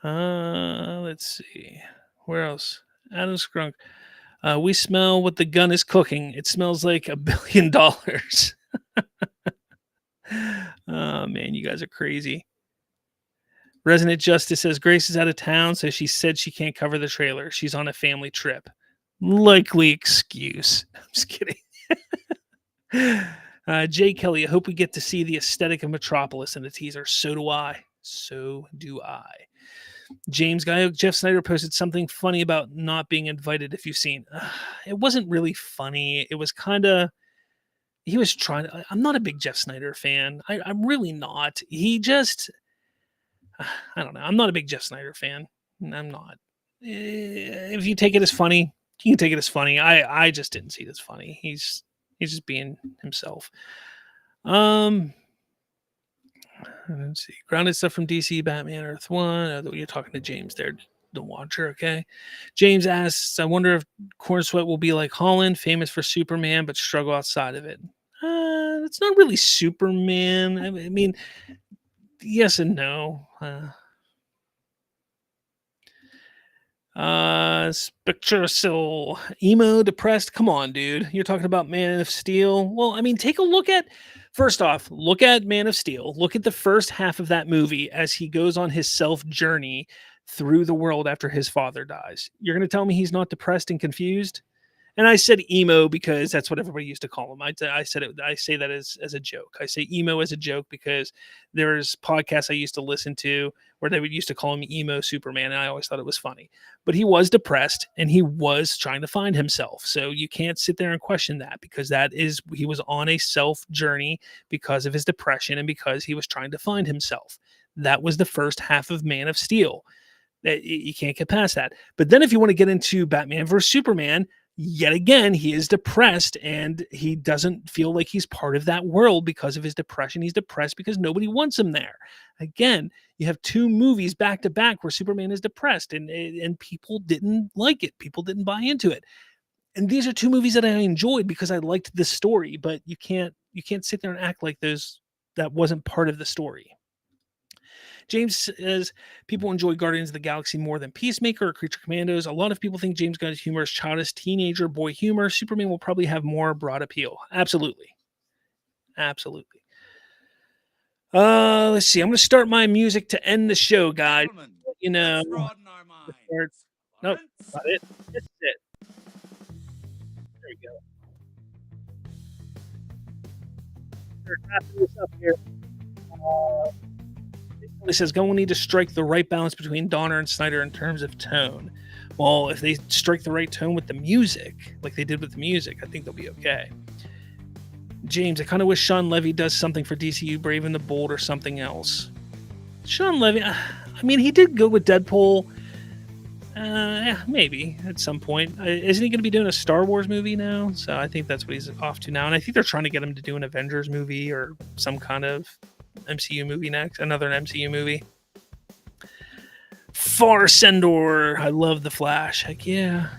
Let's see. Where else? Adam Scrunk. We smell what the gun is cooking. It smells like $1 billion. Oh, man, you guys are crazy. Resident Justice says Grace is out of town, so she said she can't cover the trailer. She's on a family trip. Likely excuse. I'm just kidding. Jay Kelly, I hope we get to see the aesthetic of Metropolis in the teaser. So do I. James Guy, Jeff Snyder posted something funny about not being invited if you've seen. It wasn't really funny. It was kind of, he was trying. I'm not a big Jeff Snyder fan. I'm really not. He just, I don't know. I'm not a big Jeff Snyder fan. I'm not. If you take it as funny, you can take it as funny. I just didn't see it as funny. He's just being himself. Let's see. Grounded stuff from DC, Batman, Earth 1. You're talking to James there, the Watcher, okay? James asks, I wonder if Corn Sweat will be like Holland, famous for Superman, but struggle outside of it. It's not really Superman. I mean, yes and no. Spectrasil, emo, depressed. Come on, dude. You're talking about Man of Steel. Well, I mean, take a look at, first off, look at Man of Steel. Look at the first half of that movie as he goes on his self journey through the world after his father dies. You're going to tell me he's not depressed and confused? And I said emo because that's what everybody used to call him. I said it. I say that as a joke. I say emo as a joke because there's podcasts I used to listen to where they would used to call him emo Superman, and I always thought it was funny. But he was depressed and he was trying to find himself. So you can't sit there and question that, because he was on a self journey because of his depression and because he was trying to find himself. That was the first half of Man of Steel. You can't get past that. But then if you want to get into Batman versus Superman, yet again, he is depressed and he doesn't feel like he's part of that world because of his depression. He's depressed because nobody wants him there. Again, you have two movies back to back where Superman is depressed and people didn't like it. People didn't buy into it. And these are two movies that I enjoyed because I liked the story, but you can't sit there and act like that wasn't part of the story. James says people enjoy Guardians of the Galaxy more than Peacemaker or Creature Commandos. A lot of people think James Gunn's humor is childish teenager boy humor. Superman will probably have more broad appeal. Absolutely. Absolutely. Let's see. I'm going to start my music to end the show, guys. Gentlemen, You know, let's broaden our minds. nope, Lawrence? not it. This is it. There we go. Start wrapping this up here. It says Gunn will need to strike the right balance between Donner and Snyder in terms of tone. Well, if they strike the right tone with the music, like they did with the music, I think they'll be okay. James, I kind of wish Sean Levy does something for DCU, Brave and the Bold, or something else. Sean Levy, I mean, he did good with Deadpool. Yeah, maybe at some point. Isn't he going to be doing a Star Wars movie now? So I think that's what he's off to now. And I think they're trying to get him to do an Avengers movie or some kind of MCU movie next. Another MCU movie. Far Sendor. I love The Flash. Heck yeah.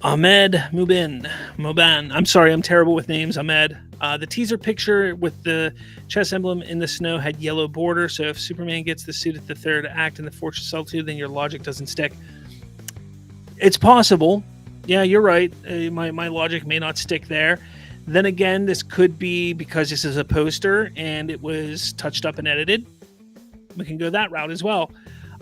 Ahmed Moban. I'm sorry, I'm terrible with names, Ahmed. The teaser picture with the chess emblem in the snow had yellow border, so if Superman gets the suit at the third act in the Fortress of Solitude, then your logic doesn't stick. It's possible. Yeah, you're right. My logic may not stick there. Then again, this could be because this is a poster and it was touched up and edited. We can go that route as well.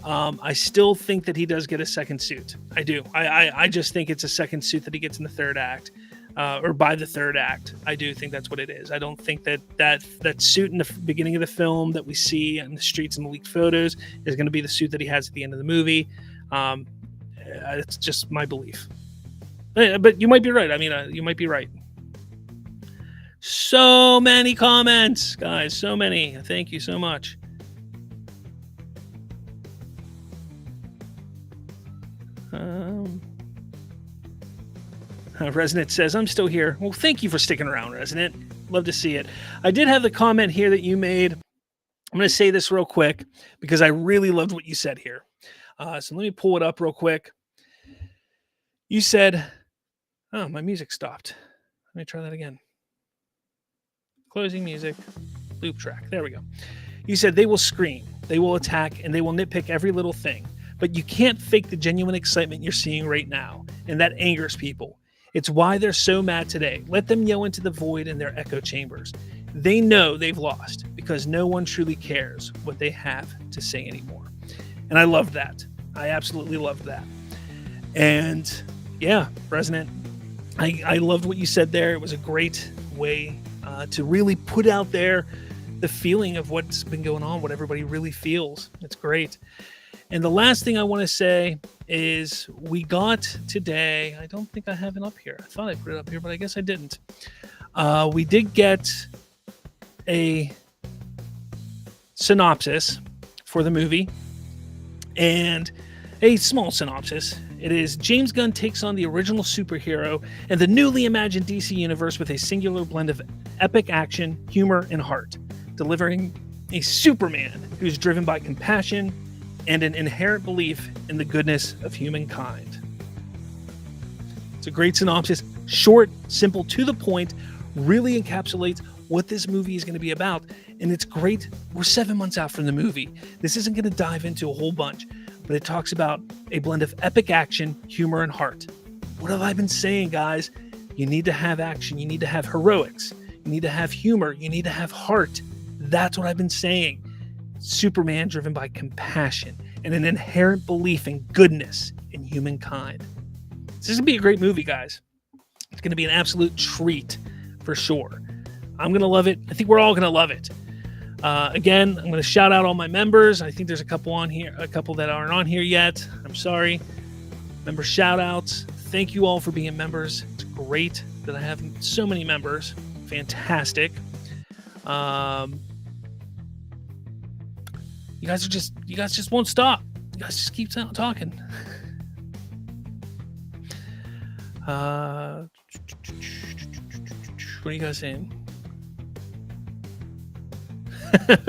I still think that he does get a second suit. I do. I just think it's a second suit that he gets in the third act, or by the third act. I do think that's what it is. I don't think that suit in the beginning of the film that we see in the streets and the leaked photos is going to be the suit that he has at the end of the movie. It's just my belief. But you might be right. I mean, you might be right. So many comments, guys. So many. Thank you so much. Resonant says, I'm still here. Well, thank you for sticking around, Resonant. Love to see it. I did have the comment here that you made. I'm going to say this real quick because I really loved what you said here. So let me pull it up real quick. You said, oh, my music stopped. Let me try that again. Closing music, loop track. There we go. You said they will scream, they will attack, and they will nitpick every little thing. But you can't fake the genuine excitement you're seeing right now, and that angers people. It's why they're so mad today. Let them yell into the void in their echo chambers. They know they've lost because no one truly cares what they have to say anymore. And I loved that. I absolutely loved that. And yeah, Resonant, I loved what you said there. It was a great way to really put out there the feeling of what's been going on, what everybody really feels. It's great. And the last thing I want to say is we got today, I don't think I have it up here. I thought I put it up here, but I guess I didn't. We did get a synopsis for the movie and a small synopsis. It is James Gunn takes on the original superhero and the newly imagined DC universe with a singular blend of epic action, humor, and heart, delivering a Superman who's driven by compassion and an inherent belief in the goodness of humankind. It's a great synopsis, short, simple, to the point, really encapsulates what this movie is going to be about. And it's great. We're 7 months out from the movie. This isn't going to dive into a whole bunch, but it talks about a blend of epic action, humor, and heart. What have I been saying, guys? You need to have action. You need to have heroics. You need to have humor. You need to have heart. That's what I've been saying. Superman driven by compassion and an inherent belief in goodness in humankind. This is going to be a great movie, guys. It's going to be an absolute treat for sure. I'm going to love it. I think we're all going to love it. Again, I'm going to shout out all my members. I think there's a couple on here, a couple that aren't on here yet. I'm sorry. Member shout outs. Thank you all for being members. It's great that I have so many members. Fantastic. You guys just won't stop. You guys just keep talking. What are you guys saying?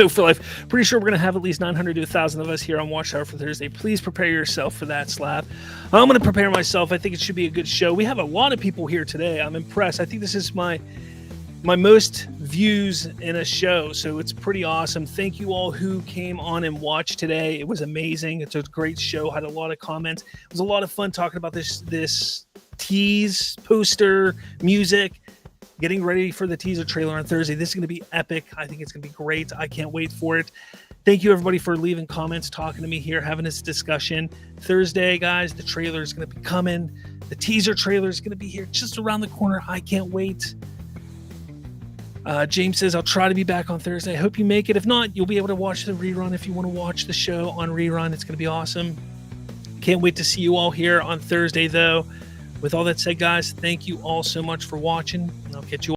For life. Pretty sure we're going to have at least 900 to 1,000 of us here on Watchtower for Thursday. Please prepare yourself for that, Slav. I'm going to prepare myself. I think it should be a good show. We have a lot of people here today. I'm impressed. I think this is my most views in a show, so it's pretty awesome. Thank you all who came on and watched today. It was amazing. It's a great show. Had a lot of comments. It was a lot of fun talking about this tease, poster, music, getting ready for the teaser trailer on Thursday. This is going to be epic. I think it's going to be great. I can't wait for it. Thank you, everybody, for leaving comments, talking to me here, having this discussion. Thursday, guys, the trailer is going to be coming. The teaser trailer is going to be here just around the corner. I can't wait. James says, I'll try to be back on Thursday. I hope you make it. If not, you'll be able to watch the rerun if you want to watch the show on rerun. It's going to be awesome. Can't wait to see you all here on Thursday, though. With all that said, guys, thank you all so much for watching. And I'll catch you